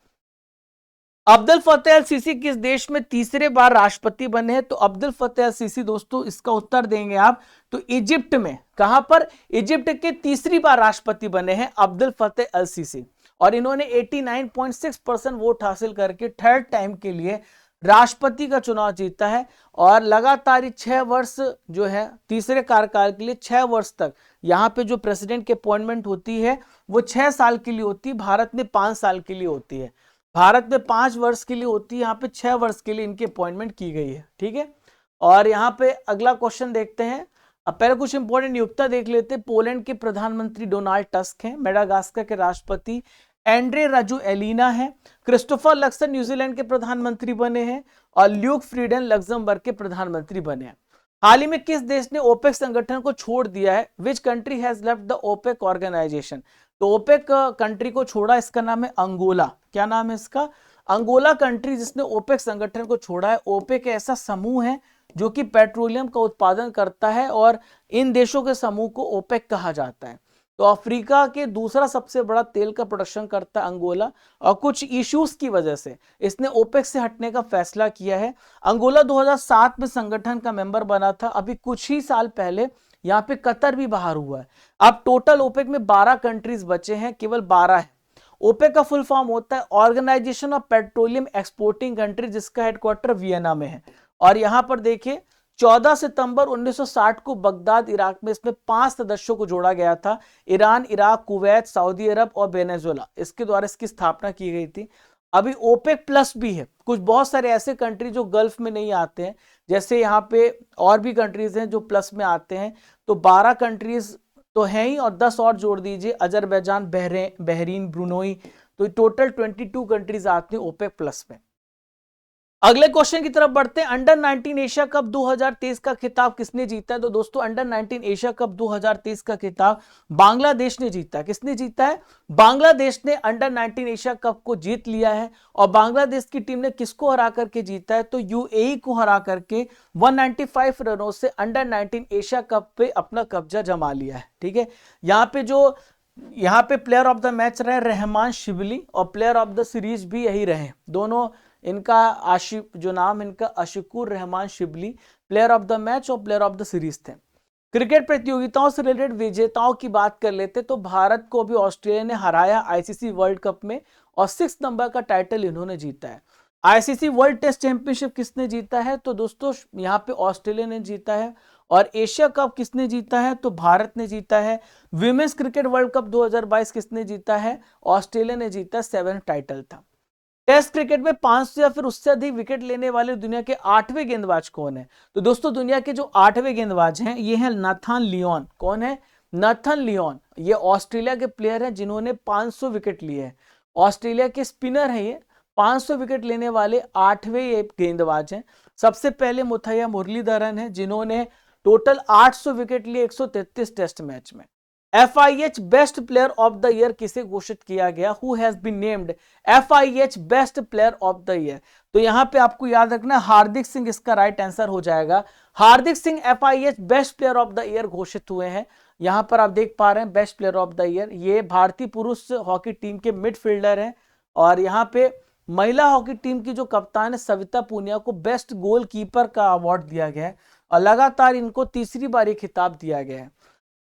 अब्दुल फतेह अल सीसी किस देश में तीसरे बार राष्ट्रपति बने हैं? तो अब्दुल फतेह अल सीसी दोस्तों इसका उत्तर देंगे आप तो इजिप्ट में। कहां पर? इजिप्ट के तीसरी बार राष्ट्रपति बने हैं अब्दुल फतेह अल सीसी और इन्होंने 89.6% वोट हासिल करके 3rd टाइम के लिए राष्ट्रपति का चुनाव जीता है। और लगातार 6 वर्ष जो है तीसरे कार्यकाल के लिए 6 वर्ष तक यहाँ पे जो प्रेसिडेंट की अपॉइंटमेंट होती है वो 6 साल के लिए होती है। भारत में 5 साल के लिए होती है। भारत में 5 वर्ष के लिए होती है, यहाँ पे 6 वर्ष के लिए इनकी अपॉइंटमेंट की गई है। ठीक है, और यहाँ पे अगला क्वेश्चन देखते हैं। अब पहले कुछ इंपॉर्टेंट नियुक्ता देख लेते हैं। पोलैंड के प्रधानमंत्री डोनाल्ड टस्क हैं। मेडागास्कर के राष्ट्रपति एंड्रे राजुएलिना है। क्रिस्टोफर लक्सन न्यूजीलैंड के प्रधानमंत्री बने हैं और ल्यूक फ्रीडन लग्जमबर्ग के प्रधानमंत्री बने हैं। हाल ही में किस देश ने ओपेक संगठन को छोड़ दिया है? Which country has left the OPEC organisation? तो ओपेक कंट्री को छोड़ा, इसका नाम है अंगोला। क्या नाम है इसका? अंगोला कंट्री जिसने ओपेक संगठन को छोड़ा है। ओपेक ऐसा समूह है जो कि पेट्रोलियम का उत्पादन करता है और इन देशों के समूह को ओपेक कहा जाता है। तो अफ्रीका के दूसरा सबसे बड़ा तेल का प्रोडक्शन करता है अंगोला, और कुछ इश्यूज की वजह से इसने ओपेक से हटने का फैसला किया है। अंगोला 2007 में संगठन का मेंबर बना था। अभी कुछ ही साल पहले यहाँ पे कतर भी बाहर हुआ है। अब टोटल ओपेक में 12 कंट्रीज बचे हैं, केवल 12 है। ओपेक का फुल फॉर्म होता है organisation of petroleum exporting country, जिसका हेडक्वार्टर वियना में है। और यहां पर देखिए 14 सितंबर 1960 को बगदाद इराक में इसमें 5 सदस्यों को जोड़ा गया था। ईरान, इराक, कुवैत, सऊदी अरब और वेनेजुएला, इसके द्वारा इसकी स्थापना की गई थी। अभी ओपेक प्लस भी है। कुछ बहुत सारे ऐसे कंट्री जो गल्फ में नहीं आते हैं, जैसे यहाँ पे और भी कंट्रीज हैं जो प्लस में आते हैं। तो 12 कंट्रीज तो हैं ही, और 10 और जोड़ दीजिए, अजरबैजान, बहरीन, ब्रुनोई, तो टोटल 22 कंट्रीज आते हैं ओपेक प्लस में। अगले क्वेश्चन की तरफ बढ़ते हैं। अंडर 19 एशिया कप 2023 का खिताब किसने जीता है? तो दोस्तों अंडर 19 एशिया कप 2023 का खिताब बांग्लादेश ने जीता है। किसने जीता है? बांग्लादेश ने अंडर 19 एशिया कप को जीत लिया है। और बांग्लादेश की टीम ने किसको हरा करके जीता है? तो यूएई को हरा करके 195 रनों से अंडर 19 एशिया कप पे अपना कब्जा जमा लिया है। ठीक है, यहाँ पे प्लेयर ऑफ द मैच रहे रहमान शिबली, और प्लेयर ऑफ द सीरीज भी यही रहे दोनों। इनका जो नाम इनका Ashiqur Rahman Shibli player of the match और प्लेयर ऑफ द सीरीज थे। क्रिकेट प्रतियोगिताओं से रिलेटेड विजेताओं की बात कर लेते तो भारत को भी ऑस्ट्रेलिया ने हराया आईसीसी वर्ल्ड कप में, और 6 नंबर का टाइटल इन्होंने जीता है। आईसीसी वर्ल्ड टेस्ट चैंपियनशिप किसने जीता है? तो दोस्तों यहाँ पे ऑस्ट्रेलिया ने जीता है। और एशिया कप किसने जीता है? तो भारत ने जीता है। विमेंस क्रिकेट वर्ल्ड कप 2022 किसने जीता है? ऑस्ट्रेलिया ने जीता। 7 टाइटल था। टेस्ट क्रिकेट में 500 या फिर उससे अधिक विकेट लेने वाले दुनिया के 8वें गेंदबाज कौन है? तो दोस्तों दुनिया के जो 8वें गेंदबाज हैं ये हैं नाथन लियोन। कौन है? Nathan Lyon. ये ऑस्ट्रेलिया के प्लेयर हैं जिन्होंने 500 विकेट लिए हैं। ऑस्ट्रेलिया के स्पिनर हैं ये। 500 विकेट लेने वाले 8वें ये गेंदबाज हैं। सबसे पहले मुथैया मुरलीधरन है जिन्होंने टोटल 800 विकेट लिए 133 टेस्ट मैच में। FIH best player of the year किसे घोषित किया गया? Who has been named FIH best player of the year? तो यहां पे आपको याद रखना हार्दिक सिंह इसका राइट आंसर हो जाएगा। Hardik Singh FIH best player of the year घोषित हुए हैं। यहां पर आप देख पा रहे हैं best player of the year. ये भारतीय पुरुष हॉकी टीम के मिडफील्डर हैं। और यहाँ पे महिला हॉकी टीम की जो कप्तान है सविता पूनिया को बेस्ट गोलकीपर का अवार्ड दिया गया है, और लगातार इनको तीसरी बार ये खिताब दिया गया है।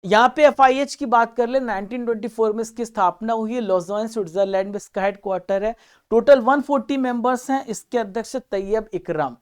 यहाँ पे FIH की बात कर ले 1924 में इसकी स्थापना हुई है। लॉज़ान स्विट्जरलैंड में इसका हेडक्वार्टर है। टोटल 140 मेंबर्स हैं। इसके अध्यक्ष तैयब इकराम।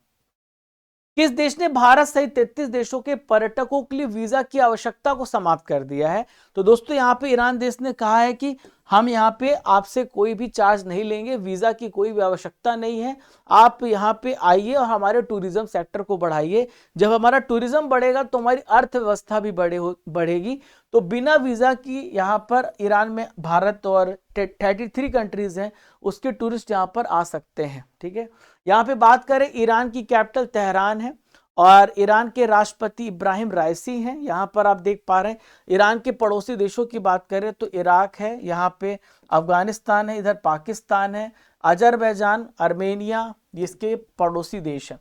किस देश ने भारत सहित 33 देशों के पर्यटकों के लिए वीजा की आवश्यकता को समाप्त कर दिया है? तो दोस्तों यहाँ पे ईरान देश ने कहा है कि हम यहाँ पे आपसे कोई भी चार्ज नहीं लेंगे, वीजा की कोई भी आवश्यकता नहीं है, आप यहाँ पे आइए और हमारे टूरिज्म सेक्टर को बढ़ाइए। जब हमारा टूरिज्म बढ़ेगा तो हमारी अर्थव्यवस्था भी बढ़ेगी। तो बिना वीजा की यहाँ पर ईरान में भारत और 33 कंट्रीज हैं उसके टूरिस्ट यहाँ पर आ सकते हैं। ठीक है, यहाँ पे बात करें ईरान की कैपिटल तेहरान है और ईरान के राष्ट्रपति इब्राहिम राइसी हैं। यहाँ पर आप देख पा रहे हैं। ईरान के पड़ोसी देशों की बात करें तो इराक है, यहाँ पे अफगानिस्तान है, इधर पाकिस्तान है, अजरबैजान, आर्मेनिया इसके पड़ोसी देश हैं।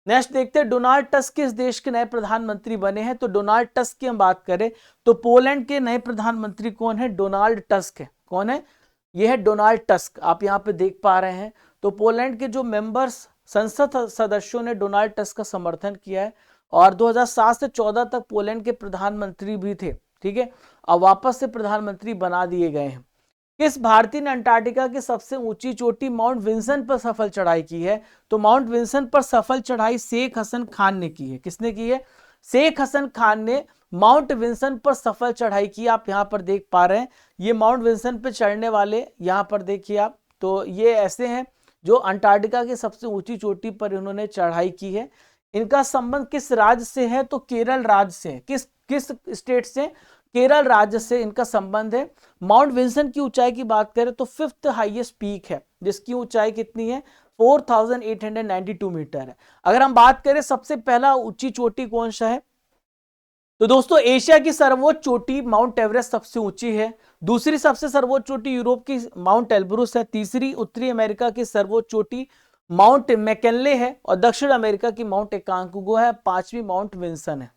नेक्स्ट देखते हैं डोनाल्ड टस्क किस देश के नए प्रधानमंत्री बने हैं? तो डोनाल्ड टस्क की हम बात करें तो पोलैंड के नए प्रधानमंत्री कौन है? डोनाल्ड टस्क है। कौन है? यह है डोनाल्ड टस्क। आप यहाँ पे देख पा रहे हैं। तो पोलैंड के जो मेंबर्स संसद सदस्यों ने डोनाल्ड टस्क का समर्थन किया है और 2007 से 14 तक पोलैंड के प्रधानमंत्री भी थे। ठीक है, अब वापस से प्रधानमंत्री बना दिए गए हैं। किस भारतीय ने अंटार्कटिका की सबसे ऊंची चोटी माउंट विंसन पर सफल चढ़ाई की है? तो माउंट विंसन पर सफल चढ़ाई शेख हसन खान ने की है। किसने की है? शेख हसन खान ने माउंट विंसन पर सफल चढ़ाई की। आप यहाँ पर देख पा रहे हैं ये माउंट विंसन पे चढ़ने वाले, यहाँ पर देखिए आप, तो ये ऐसे हैं जो अंटार्कटिका की सबसे ऊंची चोटी पर इन्होंने चढ़ाई की है। इनका संबंध किस राज्य से है? तो केरल राज्य से। किस स्टेट से? केरल राज्य से इनका संबंध है। माउंट विंसन की ऊंचाई की बात करें तो 5th हाईएस्ट पीक है, जिसकी ऊंचाई कितनी है 4892 मीटर है। अगर हम बात करें सबसे पहला ऊंची चोटी कौन सा है, तो दोस्तों एशिया की सर्वोच्च चोटी माउंट एवरेस्ट सबसे ऊंची है। दूसरी सबसे सर्वोच्च चोटी यूरोप की माउंट एल्ब्रुस है। तीसरी उत्तरी अमेरिका की सर्वोच्च चोटी माउंट मैकिनले है और दक्षिण अमेरिका की माउंट एकांकगुआ है। पांचवी माउंट विंसन है।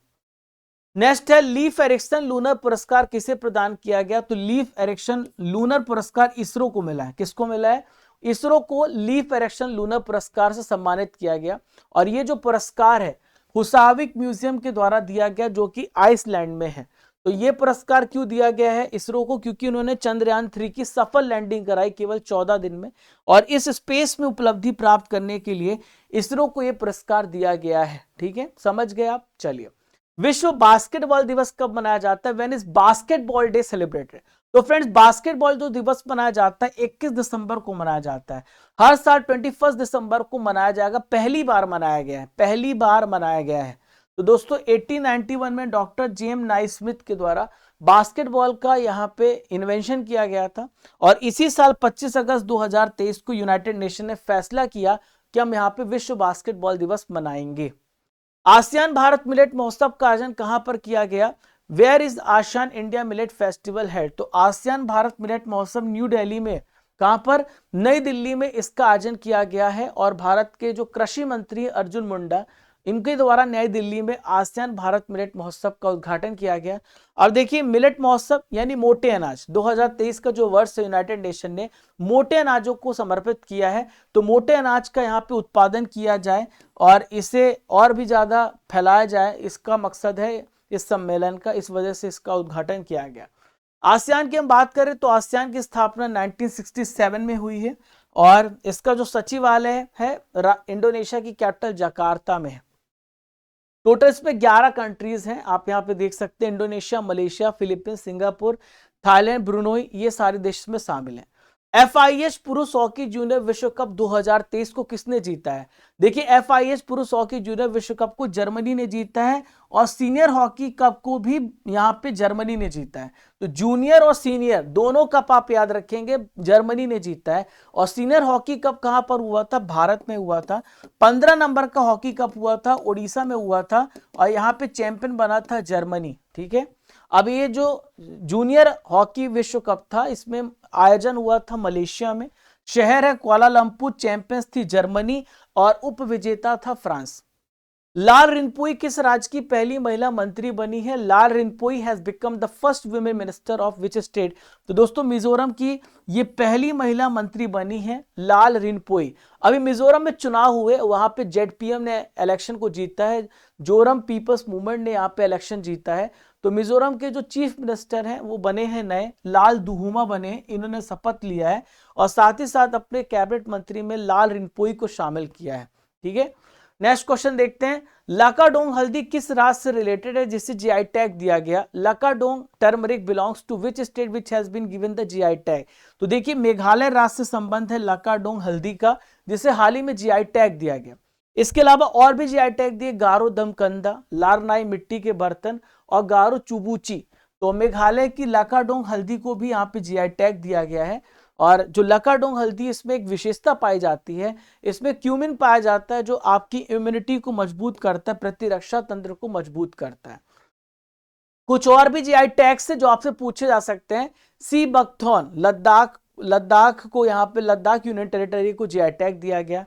नेक्स्ट है लीफ एरिक्सन लूनर पुरस्कार किसे प्रदान किया गया, तो लीफ एरिक्सन लूनर पुरस्कार इसरो को मिला है। किसको मिला है, इसरो को लीफ एरिक्सन लूनर पुरस्कार से सम्मानित किया गया। और ये जो पुरस्कार है हुसाविक म्यूजियम के द्वारा दिया गया, जो कि आइसलैंड में है। तो ये पुरस्कार क्यों दिया गया है इसरो को, क्योंकि उन्होंने चंद्रयान 3 की सफल लैंडिंग कराई केवल 14 दिन में, और इस स्पेस में उपलब्धि प्राप्त करने के लिए इसरो को यह पुरस्कार दिया गया है। ठीक है, समझ गए आप। चलिए, विश्व बास्केटबॉल दिवस कब मनाया जाता है, when is basketball day celebrated. तो फ्रेंड्स, बास्केटबॉल जो दिवस मनाया जाता है 21 दिसंबर को मनाया जाता है। हर साल 21 दिसंबर को मनाया जाएगा, पहली बार मनाया गया है, पहली बार मनाया गया है। तो दोस्तों 1891 में डॉक्टर जेम नाइस्मिथ के द्वारा बास्केटबॉल का यहाँ पे इन्वेंशन किया गया था, और इसी साल 25 अगस्त 2023 को यूनाइटेड नेशन ने फैसला किया कि हम यहाँ पे विश्व बास्केटबॉल दिवस मनाएंगे। आसियान भारत मिलेट महोत्सव का आयोजन कहां पर किया गया, where is ASEAN India millet festival held. तो आसियान भारत मिलेट महोत्सव न्यू दिल्ली में, कहां पर, नई दिल्ली में इसका आयोजन किया गया है। और भारत के जो कृषि मंत्री अर्जुन मुंडा, इनके द्वारा नई दिल्ली में आसियान भारत मिलेट महोत्सव का उद्घाटन किया गया। और देखिए, मिलेट महोत्सव यानी मोटे अनाज, 2023 का जो वर्ष है यूनाइटेड नेशन ने मोटे अनाजों को समर्पित किया है। तो मोटे अनाज का यहाँ पे उत्पादन किया जाए और इसे और भी ज्यादा फैलाया जाए, इसका मकसद है इस सम्मेलन का, इस वजह से इसका उद्घाटन किया गया। आसियान की हम बात करें तो आसियान की स्थापना 1967 में हुई है, और इसका जो सचिवालय है इंडोनेशिया की कैपिटल जकार्ता में है। टोटल इसमें 11 कंट्रीज हैं, आप यहाँ पे देख सकते हैं, Indonesia, Malaysia, Philippines, Singapore, Thailand, Brunei, ये सारे देश इसमें शामिल हैं। FIH पुरुष हॉकी जूनियर विश्व कप 2023 को किसने जीता है, देखिए FIH पुरुष हॉकी जूनियर विश्व कप को जर्मनी ने जीता है, और सीनियर हॉकी कप को भी यहाँ पे जर्मनी ने जीता है। तो जूनियर और सीनियर दोनों कप आप याद रखेंगे, जर्मनी ने जीता है। और सीनियर हॉकी कप कहां पर हुआ था, भारत में हुआ था। 15 नंबर का हॉकी कप हुआ था, उड़ीसा में हुआ था, और यहाँ पे चैंपियन बना था जर्मनी। ठीक है, अब ये जो जूनियर हॉकी विश्व कप था, इसमें आयोजन हुआ था मलेशिया में, शहर है कुआलालंपुर, चैंपियंस थी जर्मनी, और उप विजेता था फ्रांस। लाल रिनपोई किस राज्य की पहली महिला मंत्री बनी है, Lalrinpuii has become the first women minister of which state. तो दोस्तों मिजोरम की ये पहली महिला मंत्री बनी है लाल रिनपोई। अभी मिजोरम में चुनाव हुए, वहां पे ZPM ने इलेक्शन को जीता है, जोरम पीपल्स मूवमेंट ने यहाँ पे इलेक्शन जीता है। तो मिजोरम के जो चीफ मिनिस्टर हैं वो बने हैं नए, लाल दुहुमा बने, इन्होंने शपथ लिया है, और साथ ही साथ अपने कैबिनेट मंत्री में लाल रिनपोई को शामिल किया है। ठीक है, नेक्स्ट क्वेश्चन देखते हैं, लाकाडोंग हल्दी किस राज्य से रिलेटेड है जिसे GI टैग दिया गया। Lakadong turmeric belongs to which state which has been given the GI tag. तो देखिए, मेघालय राज्य से संबंध है लाकाडोंग हल्दी का, जिसे हाल ही में GI टैग दिया गया। इसके अलावा और भी GI टैग दिए, गारो दमकंदा, लारनाई मिट्टी के बर्तन, और गारो चुबूची। तो मेघालय की लाकाडोंग हल्दी को भी यहाँ पे GI टैग दिया गया है। और जो लाकाडोंग हल्दी, इसमें एक विशेषता पाई जाती है, इसमें क्यूमिन पाया जाता है, जो आपकी इम्यूनिटी को मजबूत करता है, प्रतिरक्षा तंत्र को मजबूत करता है। कुछ और भी GI टैग से जो आपसे पूछे जा सकते हैं, सी बकथॉर्न लद्दाख को, यहाँ पे लद्दाख यूनियन टेरिटरी को GI टैग दिया गया।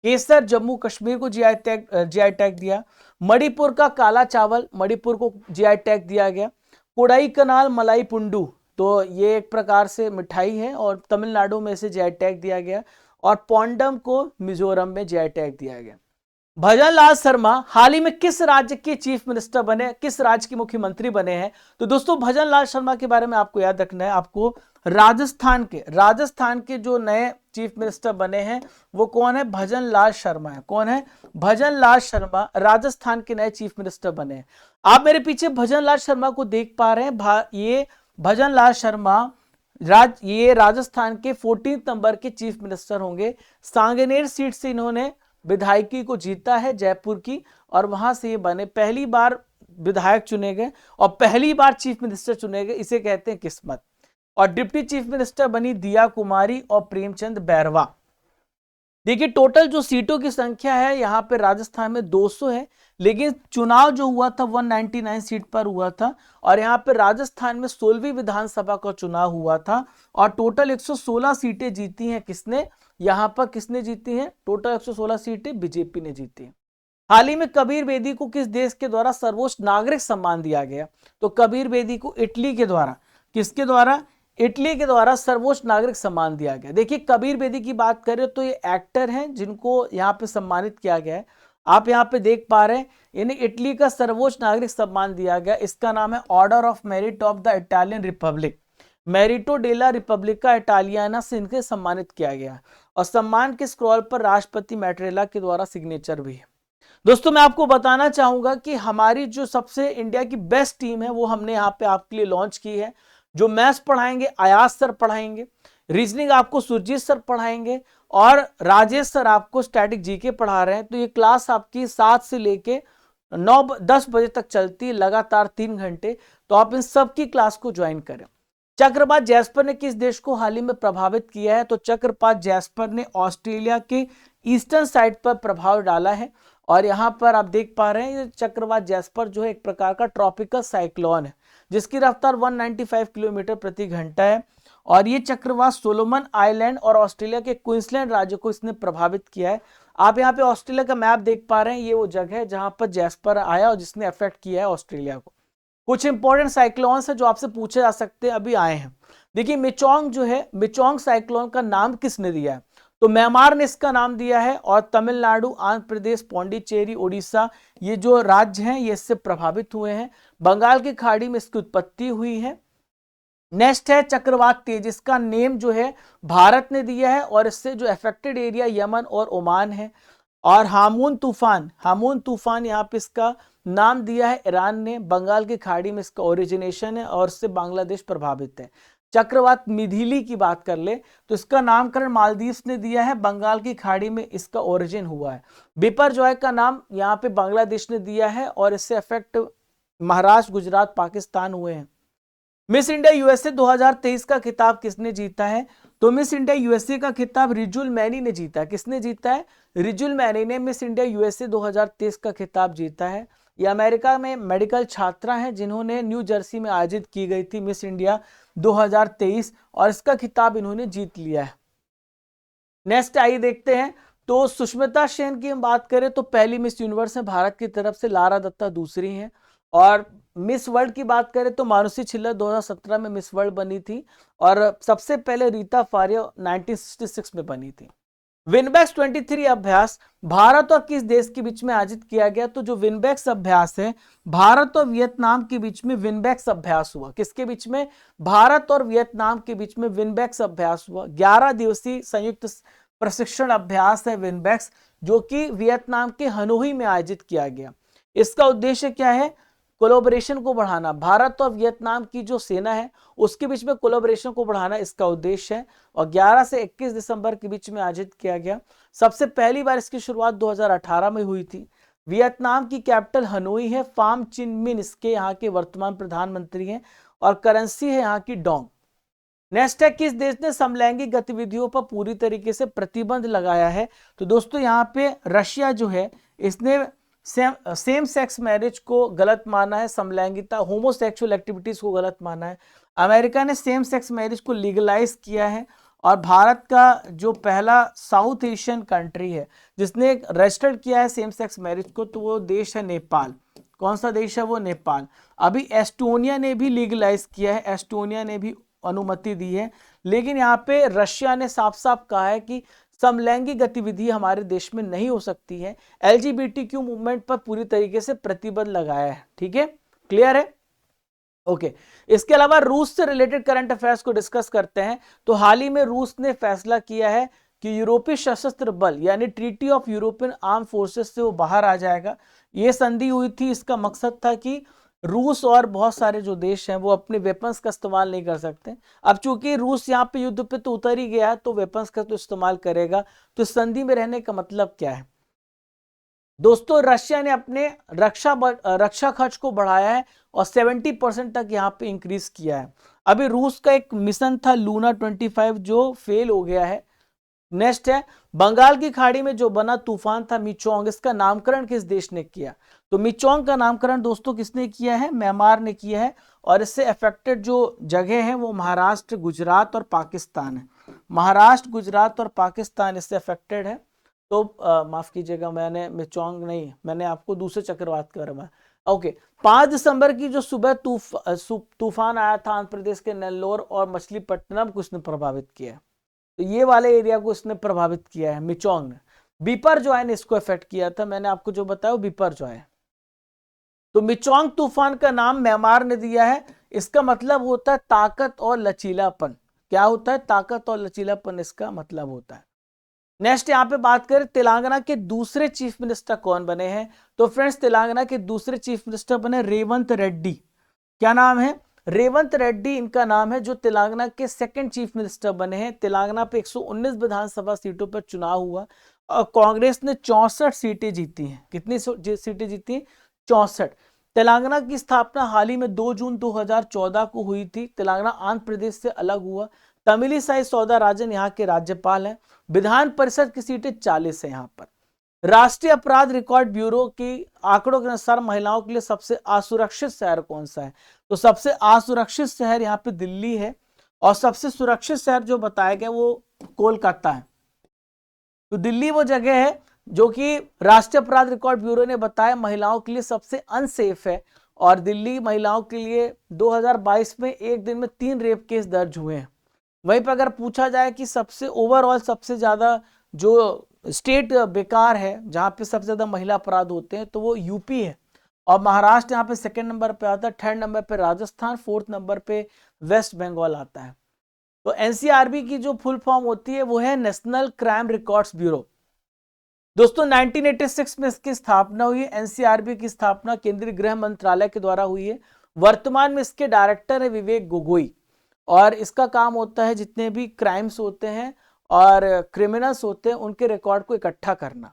केसर जम्मू कश्मीर को GI टैग दिया। मणिपुर का काला चावल, मणिपुर को GI टैग दिया गया। कोडाई कनाल मलाई पुंडू, तो ये एक प्रकार से मिठाई है, और तमिलनाडु में से GI टैग दिया गया। और पोंडम को मिजोरम में GI टैग दिया गया। भजनलाल शर्मा हाल ही में किस राज्य के चीफ मिनिस्टर बने, किस राज्य के मुख्यमंत्री बने हैं। तो दोस्तों भजनलाल शर्मा के बारे में आपको याद रखना है, आपको राजस्थान के जो नए चीफ मिनिस्टर बने हैं वो कौन है, भजनलाल शर्मा है। कौन है, भजनलाल शर्मा राजस्थान के नए चीफ मिनिस्टर बने हैं। आप मेरे पीछे भजनलाल शर्मा को देख पा रहे हैं, ये भजनलाल शर्मा ये राजस्थान के 14 नंबर के चीफ मिनिस्टर होंगे। सांगनेर सीट से इन्होंने विधायकी को जीता है जयपुर की, और वहां से ये बने, पहली बार विधायक चुने गए और पहली बार चीफ मिनिस्टर चुने गए, इसे कहते हैं किस्मत। और डिप्टी चीफ मिनिस्टर बनी दिया कुमारी और प्रेमचंद बैरवा। देखिए टोटल जो सीटों की संख्या है यहाँ पे राजस्थान में 200 है, लेकिन चुनाव जो हुआ था 199 सीट पर हुआ था। और यहाँ पे राजस्थान में 16वीं विधानसभा का चुनाव हुआ था और टोटल 116 सीटें जीती हैं किसने, यहाँ पर किसने जीती हैं, टोटल 116 सीटें बीजेपी ने जीती हैं। हाल ही में कबीर बेदी को किस देश के द्वारा सर्वोच्च नागरिक सम्मान दिया गया, तो कबीर बेदी को इटली के द्वारा, किसके द्वारा, इटली के द्वारा सर्वोच्च नागरिक सम्मान दिया गया। देखिए कबीर बेदी की बात करें तो ये एक्टर हैं जिनको यहाँ पे सम्मानित किया गया है, आप यहाँ पे देख पा रहे हैं, इन्हें इटली का सर्वोच्च नागरिक सम्मान दिया गया। इसका नाम है order of merit of the Italian republic, Merito della Repubblica Italiana से इनके सम्मानित किया गया। और सम्मान के स्क्रॉल पर राष्ट्रपति मैट्रेला के द्वारा सिग्नेचर भी है। दोस्तों मैं आपको बताना चाहूंगा कि हमारी जो सबसे इंडिया की बेस्ट टीम है वो हमने यहाँ पे आपके लिए लॉन्च की है। जो मैथ्स पढ़ाएंगे आयास सर पढ़ाएंगे, रीजनिंग आपको सुरजीत सर पढ़ाएंगे और राजेश सर आपको स्टैटिक जीके पढ़ा रहे हैं। तो ये क्लास आपकी 7 से लेके 9-10 बजे तक चलती है, लगातार 3 घंटे। तो आप इन सब की क्लास को ज्वाइन करें। चक्रवात जैस्पर ने किस देश को हाल ही में प्रभावित किया है, तो चक्रवात जैस्पर ने ऑस्ट्रेलिया के ईस्टर्न साइड पर प्रभाव डाला है। और यहाँ पर आप देख पा रहे हैं चक्रवात जैस्पर जो है एक प्रकार का ट्रॉपिकल साइक्लोन है जिसकी रफ्तार 195 किलोमीटर प्रति घंटा है। और ये चक्रवात सोलोमन आइलैंड और ऑस्ट्रेलिया के क्वींसलैंड राज्य को इसने प्रभावित किया है। आप यहाँ पे ऑस्ट्रेलिया का मैप देख पा रहे हैं, ये वो जगह है जहां पर जैस्पर आया और जिसने अफेक्ट किया है ऑस्ट्रेलिया को। कुछ इंपॉर्टेंट साइक्लोन्स है जो आपसे पूछे जा सकते हैं, अभी आए हैं। देखिए मिचोंग जो है, मिचोंग साइक्लोन का नाम किसने दिया है, तो म्यांमार ने इसका नाम दिया है। और तमिलनाडु, आंध्र प्रदेश, पौंडीचेरी, उड़ीसा, ये जो राज्य हैं ये इससे प्रभावित हुए हैं। बंगाल की खाड़ी में इसकी उत्पत्ति हुई है। नेक्स्ट है चक्रवात तेज, इसका नेम जो है भारत ने दिया है और इससे जो अफेक्टेड एरिया यमन और ओमान है। और हामून तूफान यहाँ पे इसका नाम दिया है ईरान ने, बंगाल की खाड़ी में इसका ओरिजिनेशन है और इससे बांग्लादेश प्रभावित है। चक्रवात मिथिली की बात कर ले तो इसका नामकरण मालदीव्स ने दिया है, बंगाल की खाड़ी में इसका ओरिजिन हुआ है। बिपरजॉय का नाम यहाँ पे बांग्लादेश ने दिया है और इससे अफेक्ट महाराष्ट्र, गुजरात, पाकिस्तान हुए हैं। मिस इंडिया यूएसए 2023 का खिताब किसने जीता है, तो मिस इंडिया यूएसए का खिताब रिजुल मैनी ने जीता है। किसने जीता है, रिजुल मैनी ने मिस इंडिया यूएसए 2023 का खिताब जीता है। ये अमेरिका में मेडिकल छात्रा हैं जिन्होंने न्यू जर्सी में आयोजित की गई थी मिस इंडिया 2023 और इसका खिताब इन्होंने जीत लिया है। नेक्स्ट आइए देखते हैं, तो सुष्मिता सेन की हम बात करें तो पहली मिस यूनिवर्स है भारत की तरफ से, लारा दत्ता दूसरी हैं। और मिस वर्ल्ड की बात करें तो मानुषी छिल्लर 2017 में मिस वर्ल्ड बनी थी और सबसे पहले रीता फारिया 1966 में बनी थी। विनबैक्स 23 अभ्यास भारत और किस देश के बीच में आयोजित किया गया, तो जो विनबैक्स अभ्यास है भारत और वियतनाम के बीच में विनबैक्स अभ्यास हुआ। किसके बीच में, भारत और वियतनाम के बीच में विनबैक्स अभ्यास हुआ। 11 दिवसीय संयुक्त प्रशिक्षण अभ्यास है विनबैक्स, जो कि वियतनाम के हनोई में आयोजित किया गया। इसका उद्देश्य क्या है, कोलैबोरेशन को बढ़ाना। भारत और वियतनाम की जो सेना है उसके बीच में कोलैबोरेशन को बढ़ाना इसका उद्देश्य है। और 11 से 21 दिसंबर के बीच में आयोजित किया गया। सबसे पहली बार इसकी शुरुआत 2018 में हुई थी। वियतनाम की कैपिटल हनोई है। फाम चिन मिन इसके यहाँ के वर्तमान प्रधानमंत्री हैं और करेंसी है यहाँ की डोंग। नेक्स्ट है, किस देश ने समलैंगिक गतिविधियों पर पूरी तरीके से प्रतिबंध लगाया है, तो दोस्तों यहाँ पे रशिया जो है इसने सेम सेक्स मैरिज को गलत माना है, समलैंगिकता होमोसेक्सुअल एक्टिविटीज को गलत माना है। अमेरिका ने सेम सेक्स मैरिज को लीगलाइज किया है। और भारत का जो पहला साउथ एशियन कंट्री है जिसने रजिस्टर्ड किया है सेम सेक्स मैरिज को, तो वो देश है नेपाल। कौन सा देश है वो, नेपाल। अभी एस्टोनिया ने भी लीगलाइज किया है, एस्टोनिया ने भी अनुमति दी है। लेकिन यहाँ पे रशिया ने साफ साफ कहा है कि समलैंगिक गतिविधि हमारे देश में नहीं हो सकती है। LGBTQ मूवमेंट पर पूरी तरीके से प्रतिबंध लगाया है। ठीक है, क्लियर है, ओके। इसके अलावा रूस से रिलेटेड करंट अफेयर्स को डिस्कस करते हैं। तो हाल ही में रूस ने फैसला किया है कि यूरोपीय सशस्त्र बल यानी treaty of European arm forces से वो बाहर आ जाएगा। ये संधि हुई थी, इसका मकसद था कि रूस और बहुत सारे जो देश हैं वो अपने वेपन्स का इस्तेमाल नहीं कर सकते। अब चूंकि रूस यहाँ पे युद्ध पे तो उतर ही गया है तो वेपन्स का तो इस्तेमाल करेगा। तो संधि में रहने का मतलब क्या है, दोस्तों रशिया ने अपने रक्षा खर्च को बढ़ाया है और 70% तक यहाँ पे इंक्रीज किया है। अभी रूस का एक मिशन था लूना 25 जो फेल हो गया है। नेक्स्ट है बंगाल की खाड़ी में जो बना तूफान था मिचोंग, इसका नामकरण किस देश ने किया? तो मिचोंग का नामकरण दोस्तों किसने किया है? म्यांमार ने किया है। और इससे अफेक्टेड जो जगह है वो महाराष्ट्र, गुजरात और पाकिस्तान है। महाराष्ट्र, गुजरात और पाकिस्तान इससे अफेक्टेड है। तो माफ कीजिएगा, मैंने मिचोंग नहीं, मैंने आपको दूसरे चक्रवात के बारे में। ओके, 5 दिसंबर की जो सुबह तूफान आया था आंध्र प्रदेश के नेल्लोर और मछलीपट्टनम को इसने प्रभावित किया है। तो ये वाले एरिया को इसने प्रभावित किया है मिचोंग ने। बिपरजॉय ने इसको इफेक्ट किया था, मैंने आपको जो बताया बिपरजॉय। तो मिचोंग तूफान का नाम म्यांमार ने दिया है। इसका मतलब होता है ताकत और लचीलापन। क्या होता है? ताकत और लचीलापन इसका मतलब होता है। नेक्स्ट यहां पे बात करें तेलंगाना के दूसरे चीफ मिनिस्टर कौन बने हैं? तो फ्रेंड्स तेलंगाना के दूसरे चीफ मिनिस्टर बने रेवंत रेड्डी। क्या नाम है? रेवंत रेड्डी इनका नाम है, जो तेलंगाना के सेकंड चीफ मिनिस्टर बने हैं। तेलंगाना पे 119 विधानसभा सीटों पर चुनाव हुआ और कांग्रेस ने 64 सीटें जीती हैं। कितनी सीटें जीती हैं? 64। तेलंगाना की स्थापना हाल ही में 2 जून 2014 को हुई थी। तेलंगाना आंध्र प्रदेश से अलग हुआ। तमिलिसाई सौंदरराजन यहाँ के राज्यपाल हैं। विधान परिषद की सीटें 40 है। यहाँ पर राष्ट्रीय अपराध रिकॉर्ड ब्यूरो की आंकड़ों के अनुसार महिलाओं के लिए सबसे असुरक्षित शहर कौन सा है? तो सबसे असुरक्षित शहर यहाँ पे दिल्ली है और सबसे सुरक्षित शहर जो बताया गया वो कोलकाता है। तो दिल्ली वो जगह है जो कि राष्ट्रीय अपराध रिकॉर्ड ब्यूरो ने बताया महिलाओं के लिए सबसे अनसेफ है। और दिल्ली महिलाओं के लिए 2022 में एक दिन में 3 रेप केस दर्ज हुए हैं। वहीं पर अगर पूछा जाए कि सबसे ओवरऑल सबसे ज्यादा जो स्टेट बेकार है जहां पे सबसे ज्यादा महिला अपराध होते हैं तो वो यूपी है। और महाराष्ट्र यहाँ पे सेकंड नंबर पे आता है, थर्ड नंबर पे राजस्थान, फोर्थ नंबर पे वेस्ट बंगाल आता है। तो एनसीआरबी की जो फुल फॉर्म होती है वो है नेशनल क्राइम रिकॉर्ड्स ब्यूरो। दोस्तों 1986 में इसकी स्थापना हुई है। एनसीआरबी की स्थापना केंद्रीय गृह मंत्रालय के द्वारा हुई है। वर्तमान में इसके डायरेक्टर है विवेक गोगोई और इसका काम होता है जितने भी क्राइम्स होते हैं और क्रिमिनल्स होते हैं उनके रिकॉर्ड को इकट्ठा करना।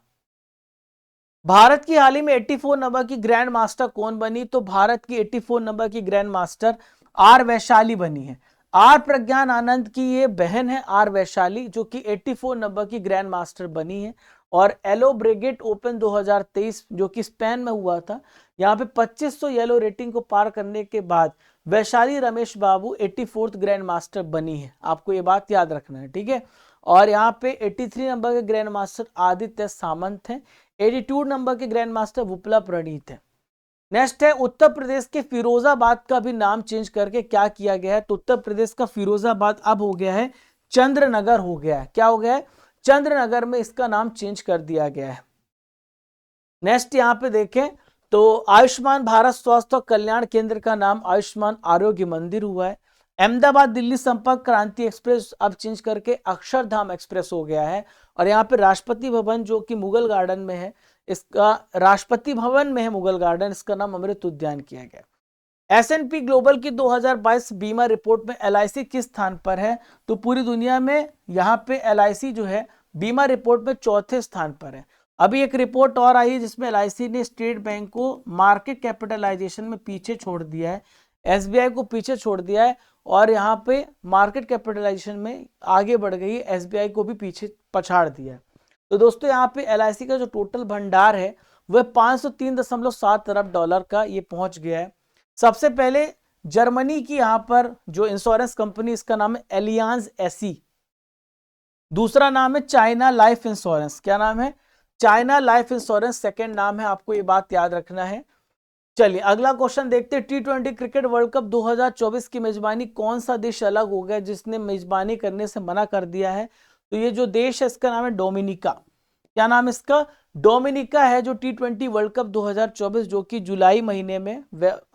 भारत की हाल ही में 84 नंबर की ग्रैंड मास्टर कौन बनी? तो भारत की 84 नंबर की ग्रैंड मास्टर आर वैशाली बनी है। आर प्रज्ञान आनंद की ये बहन है आर वैशाली, जो कि 84 नंबर की ग्रैंड मास्टर बनी है। और एलो ब्रिगेड ओपन 2023 जो कि स्पेन में हुआ था, यहाँ पे 2500 येलो रेटिंग को पार करने के बाद वैशाली रमेश बाबू 84th ग्रैंड मास्टर बनी है। आपको ये बात याद रखना है, ठीक है। और यहाँ पे 83 नंबर के ग्रैंड मास्टर आदित्य सामंत हैं। 82 नंबर के ग्रैंड मास्टर विप्लव प्रणीत है। नेक्स्ट है उत्तर प्रदेश के फिरोजाबाद का भी नाम चेंज करके क्या किया गया है? तो उत्तर प्रदेश का फिरोजाबाद अब हो गया है चंद्रनगर हो गया है। क्या हो गया है? चंद्रनगर में इसका नाम चेंज कर दिया गया है। नेक्स्ट यहां पे देखें तो आयुष्मान भारत स्वास्थ्य और कल्याण केंद्र का नाम आयुष्मान आरोग्य मंदिर हुआ है। अहमदाबाद दिल्ली संपर्क क्रांति एक्सप्रेस अब चेंज करके अक्षरधाम एक्सप्रेस हो गया है। और यहाँ पे राष्ट्रपति भवन जो कि मुगल गार्डन में है, इसका राष्ट्रपति भवन में है मुगल गार्डन, इसका नाम अमृत उद्यान किया गया। S&P ग्लोबल की 2022 बीमा रिपोर्ट में LIC किस स्थान पर है? तो पूरी दुनिया में यहाँ पे LIC जो है बीमा रिपोर्ट में चौथे स्थान पर है। अभी एक रिपोर्ट और आई है जिसमें LIC ने स्टेट बैंक को मार्केट कैपिटलाइजेशन में पीछे छोड़ दिया है, SBI को पीछे छोड़ दिया है और यहाँ पे मार्केट कैपिटलाइजेशन में आगे बढ़ गई है, SBI को भी पीछे पछाड़ दिया है। तो दोस्तों यहाँ पे LIC का जो टोटल भंडार है वह 503.7 अरब डॉलर का ये पहुंच गया है। सबसे पहले जर्मनी की यहां पर जो इंश्योरेंस कंपनी, इसका नाम है एलियांज एसी। दूसरा नाम है चाइना लाइफ इंश्योरेंस। क्या नाम है? चाइना लाइफ इंश्योरेंस सेकंड नाम है, आपको ये बात याद रखना है। चलिए अगला क्वेश्चन देखते हैं। T20 क्रिकेट वर्ल्ड कप 2024 की मेजबानी कौन सा देश अलग हो गया जिसने मेजबानी करने से मना कर दिया है? तो ये जो देश है इसका नाम है डोमिनिका। क्या नाम है इसका? डोमिनिका है जो T20 वर्ल्ड कप 2024 जो कि जुलाई महीने में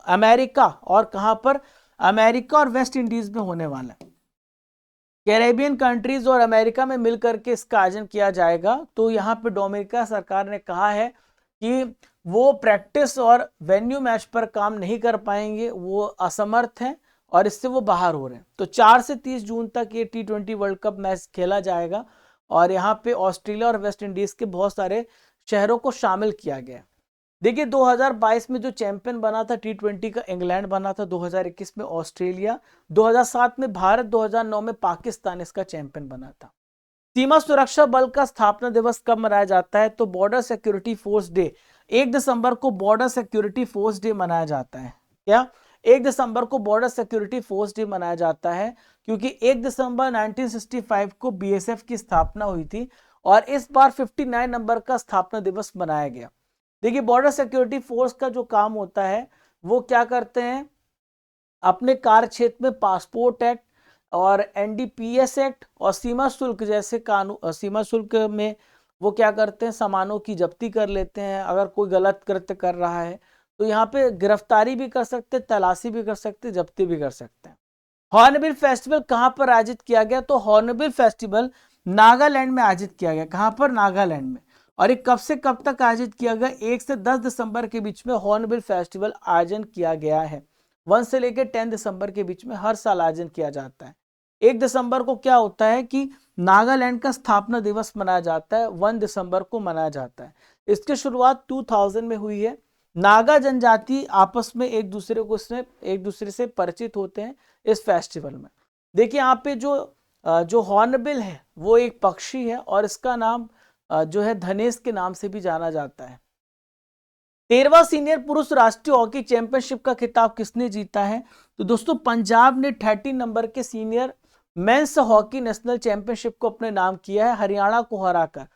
अमेरिका और कहां पर? अमेरिका और वेस्ट इंडीज में होने वाला है। कैरेबियन कंट्रीज और अमेरिका में मिलकर के इसका आयोजन किया जाएगा। तो यहाँ पे डोमिनिका सरकार ने कहा है कि वो प्रैक्टिस और वेन्यू मैच पर काम नहीं कर पाएंगे, वो असमर्थ हैं और इससे वो बाहर हो रहे हैं। तो 4 से 30 जून तक ये T20 वर्ल्ड कप मैच खेला जाएगा और यहाँ पे ऑस्ट्रेलिया और वेस्ट इंडीज के बहुत सारे शहरों को शामिल किया गया। देखिए 2022 में जो चैंपियन बना था T20 का इंग्लैंड बना था, 2021 में ऑस्ट्रेलिया, 2007 में भारत, 2009 में पाकिस्तान इसका चैंपियन बना था। सीमा सुरक्षा बल का स्थापना दिवस कब मनाया जाता है? तो बॉर्डर सिक्योरिटी फोर्स डे, 1 दिसंबर को बॉर्डर सिक्योरिटी फोर्स डे मनाया जाता है। क्या 1 दिसंबर को बॉर्डर सिक्योरिटी फोर्स डे मनाया जाता है? क्योंकि 1 दिसंबर 1965 को बीएसएफ की स्थापना हुई थी और इस बार 59 नंबर का स्थापना दिवस मनाया गया। देखिए बॉर्डर सिक्योरिटी फोर्स का जो काम होता है वो क्या करते हैं, अपने कार्य क्षेत्र में पासपोर्ट एक्ट और एनडीपीएस एक्ट और सीमा शुल्क जैसे कानून, सीमा शुल्क में वो क्या करते हैं, सामानों की जब्ती कर लेते हैं। अगर कोई गलत कृत्य कर रहा है तो यहाँ पे गिरफ्तारी भी कर सकते, तलाशी भी कर सकते, जब्ती भी कर सकते हैं। हॉर्नबिल फेस्टिवल कहां पर आयोजित किया गया? तो हॉर्नबिल फेस्टिवल नागालैंड में आयोजित किया गया। कहां पर? नागालैंड में। और ये कब से कब तक आयोजित किया गया? 1 से 10 दिसंबर के बीच में हॉर्नबिल फेस्टिवल आयोजन किया गया है। 1 से लेकर 10 दिसंबर के बीच में हर साल आयोजन किया जाता है। 1 दिसंबर को क्या होता है कि नागालैंड का स्थापना दिवस मनाया जाता है, 1 दिसंबर को मनाया जाता है। इसकी शुरुआत 2000 में हुई है। नागा जनजाति आपस में एक दूसरे से परिचित होते हैं इस फेस्टिवल में। देखिए यहाँ पे जो हॉर्नबिल है वो एक पक्षी है और इसका नाम जो है धनेश के नाम से भी जाना जाता है। 13वां सीनियर पुरुष राष्ट्रीय हॉकी चैंपियनशिप का खिताब किसने जीता है? तो दोस्तों पंजाब ने 30 नंबर के senior men's hockey national championship को अपने नाम किया है, हरियाणा को हराकर।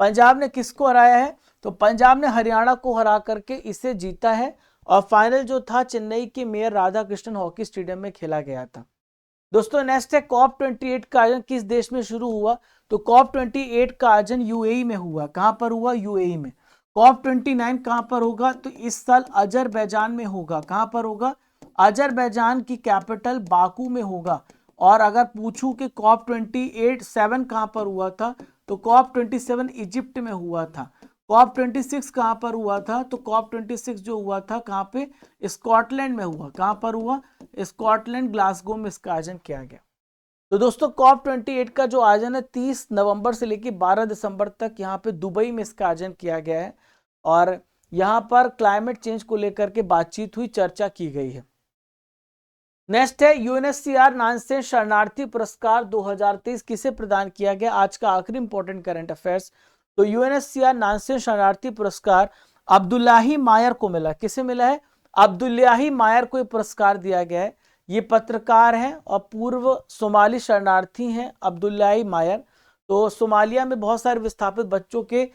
पंजाब ने किसको हराया है? तो पंजाब ने हरियाणा को हरा करके इसे जीता है और फाइनल जो था चेन्नई के mayor Radha Krishnan hockey stadium में खेला गया था। दोस्तों नेक्स्ट है कॉप 28 का आयोजन किस देश में शुरू हुआ? तो कॉप 28 का आयोजन यूएई में हुआ। कहां पर हुआ? यूएई में। कॉप 29 कहां पर होगा? तो इस साल अजरबैजान में होगा। कहां पर होगा? अजरबैजान की कैपिटल बाकू में होगा। और अगर पूछूं कि कॉप 27 कहां पर हुआ था? तो कॉप 27 इजिप्ट में हुआ था। कॉप 26 कहां पर हुआ था? तो कॉप 26 जो हुआ था कहां पे? स्कॉटलैंड में हुआ। कहां पर हुआ? स्कॉटलैंड ग्लासगो में इसका आयोजन किया गया। तो दोस्तों कॉप 28 का जो आयोजन है 30 नवंबर से लेकर 12 दिसंबर तक यहाँ पे दुबई में इसका आयोजन किया गया है और यहाँ पर क्लाइमेट चेंज को लेकर के बातचीत हुई, चर्चा की गई है। नेक्स्ट है यूएनएचसीआर नानसेन शरणार्थी पुरस्कार 2023 किसे प्रदान किया गया? आज का आखिरी इंपॉर्टेंट करंट अफेयर्स। तो यूएनएचसीआर नानसेन शरणार्थी पुरस्कार अब्दुल्लाही मायर को मिला। किसे मिला है? अब्दुल्लाही मायर को पुरस्कार दिया गया है। ये पत्रकार हैं और पूर्व सोमाली शरणार्थी हैं अब्दुल्लाही मायर। तो सोमालिया में बहुत सारे विस्थापित बच्चों के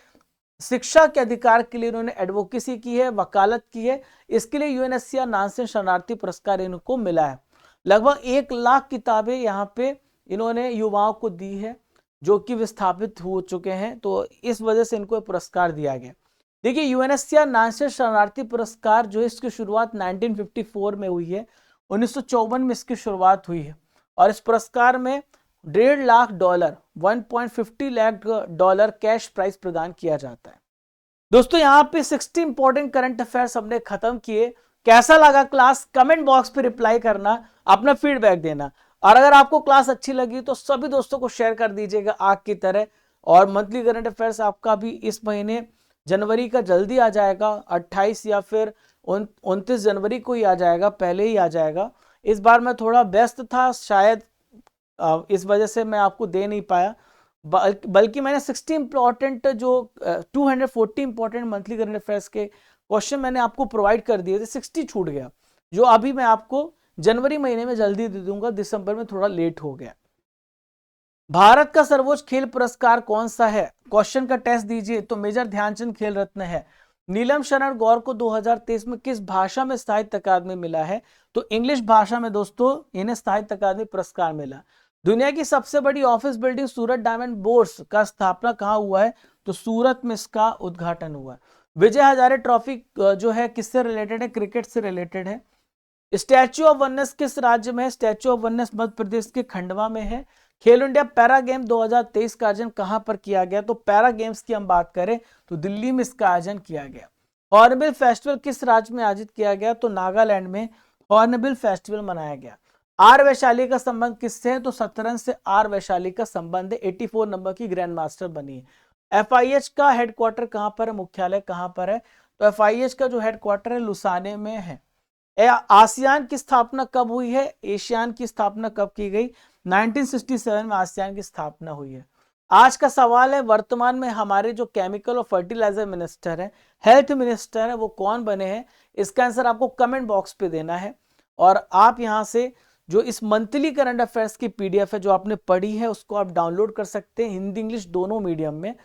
शिक्षा के अधिकार के लिए इन्होंने एडवोकेसी की है, वकालत की है। इसके लिए यूएनएचसीआर नानसेन शरणार्थी पुरस्कार इनको मिला है। लगभग 1 लाख किताबें यहाँ पे इन्होंने युवाओं को दी है जो कि विस्थापित हो चुके हैं, तो इस वजह से इनको पुरस्कार दिया गया। देखिए यूएनएचसीआर नानसेन शरणार्थी पुरस्कार जो है इसकी शुरुआत 1954 में हुई है। 1954 में इसकी शुरुआत हुई है और इस पुरस्कार में $1.5 lakh 1.50 lakh dollar cash prize प्रदान किया जाता है। दोस्तों यहाँ पे 60 इंपॉर्टेंट करंट अफेयर्स हमने खत्म किए। कैसा लगा क्लास? कमेंट बॉक्स पे रिप्लाई करना, अपना फीडबैक देना। और अगर आपको क्लास अच्छी लगी तो सभी दोस्तों को शेयर कर दीजिएगा आग की तरह। और मंथली करंट अफेयर्स आपका भी इस महीने जनवरी का जल्दी आ जाएगा, 28 या फिर 29 जनवरी को ही आ जाएगा, पहले ही आ जाएगा। इस बार मैं थोड़ा व्यस्त था शायद, इस वजह से मैं आपको दे नहीं पाया, बल्कि मैंने 60 इंपॉर्टेंट जो 240 इंपॉर्टेंट मंथली करंट अफेयर्स के क्वेश्चन मैंने आपको प्रोवाइड कर दिए थे, 60 छूट गया, जो अभी मैं आपको जनवरी महीने में जल्दी दे दूंगा, दिसंबर में थोड़ा लेट हो गया। भारत का सर्वोच्च खेल पुरस्कार कौन सा है? क्वेश्चन का टेस्ट दीजिए तो मेजर ध्यानचंद खेल रत्न है। नीलम शरण गौर को 2023 में किस भाषा में साहित्य अकादमी मिला है? तो इंग्लिश भाषा में दोस्तों इन्हें साहित्य अकादमी पुरस्कार मिला। दुनिया की सबसे बड़ी ऑफिस बिल्डिंग सूरत डायमंड बोर्स का स्थापना कहां हुआ है? तो सूरत में इसका उद्घाटन हुआ। विजय हजारे ट्रॉफी जो है किससे रिलेटेड है? क्रिकेट से रिलेटेड है। स्टैच्यू ऑफ वननेस किस राज्य में है? Statue of oneness Madhya Pradesh के खंडवा में है। खेलो इंडिया पैरा गेम 2023 का आयोजन कहां पर किया गया? तो पैरा गेम्स की हम बात करें तो दिल्ली में इसका आयोजन किया गया। हॉर्नबिल फेस्टिवल किस राज्य में आयोजित किया गया? तो नागालैंड में हॉर्नबिल फेस्टिवल मनाया गया। आर वैशाली का संबंध किससे है? तो शतरंज से आर वैशाली का संबंध है, 84 नंबर की ग्रैंड मास्टर बनी है। FIH का हेडक्वार्टर कहां पर है, मुख्यालय कहां पर है? तो FIH का जो हेडक्वार्टर है लुसाने में है। आसियान की स्थापना कब हुई है? एशियान की स्थापना कब की गई? 1967 में आसियान की स्थापना हुई है। आज का सवाल है, वर्तमान में हमारे जो केमिकल और फर्टिलाइजर मिनिस्टर है, हेल्थ मिनिस्टर है, वो कौन बने हैं? इसका आंसर आपको कमेंट बॉक्स पे देना है। और आप यहां से जो इस मंथली करंट अफेयर्स की PDF है जो आपने पढ़ी है उसको आप डाउनलोड कर सकते हैं, हिंदी इंग्लिश दोनों मीडियम में।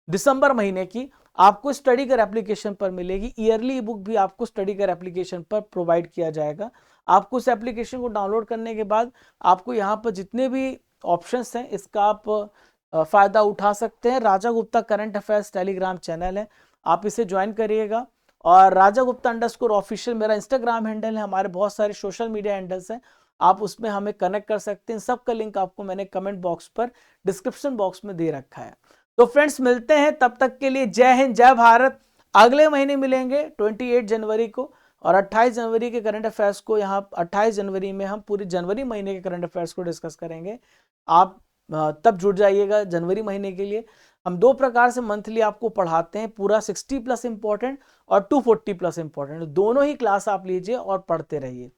दिसंबर महीने की आपको स्टडी कर एप्लीकेशन पर मिलेगी। ईयरली बुक भी आपको स्टडी कर एप्लीकेशन पर प्रोवाइड किया जाएगा। आपको उस एप्लीकेशन को डाउनलोड करने के बाद आपको यहाँ पर जितने भी ऑप्शंस हैं इसका आप फायदा उठा सकते हैं। Raja Gupta current affairs Telegram channel है, आप इसे ज्वाइन करिएगा। और राजा गुप्ता _ऑफिशियल मेरा इंस्टाग्राम हैंडल है। हमारे बहुत सारे सोशल मीडिया हैंडल्स हैं, आप उसमें हमें कनेक्ट कर सकते हैं। सबका लिंक आपको मैंने कमेंट बॉक्स पर, डिस्क्रिप्शन बॉक्स में दे रखा है। तो फ्रेंड्स मिलते हैं, तब तक के लिए जय हिंद जय भारत। अगले महीने मिलेंगे 28 जनवरी को, और 28 जनवरी के करंट अफेयर्स को यहाँ 28 जनवरी में हम पूरी जनवरी महीने के करंट अफेयर्स को डिस्कस करेंगे। आप तब जुड़ जाइएगा जनवरी महीने के लिए। हम 2 प्रकार से मंथली आपको पढ़ाते हैं, पूरा 60+ इंपॉर्टेंट और 240+ इंपॉर्टेंट, दोनों ही क्लास आप लीजिए और पढ़ते रहिए।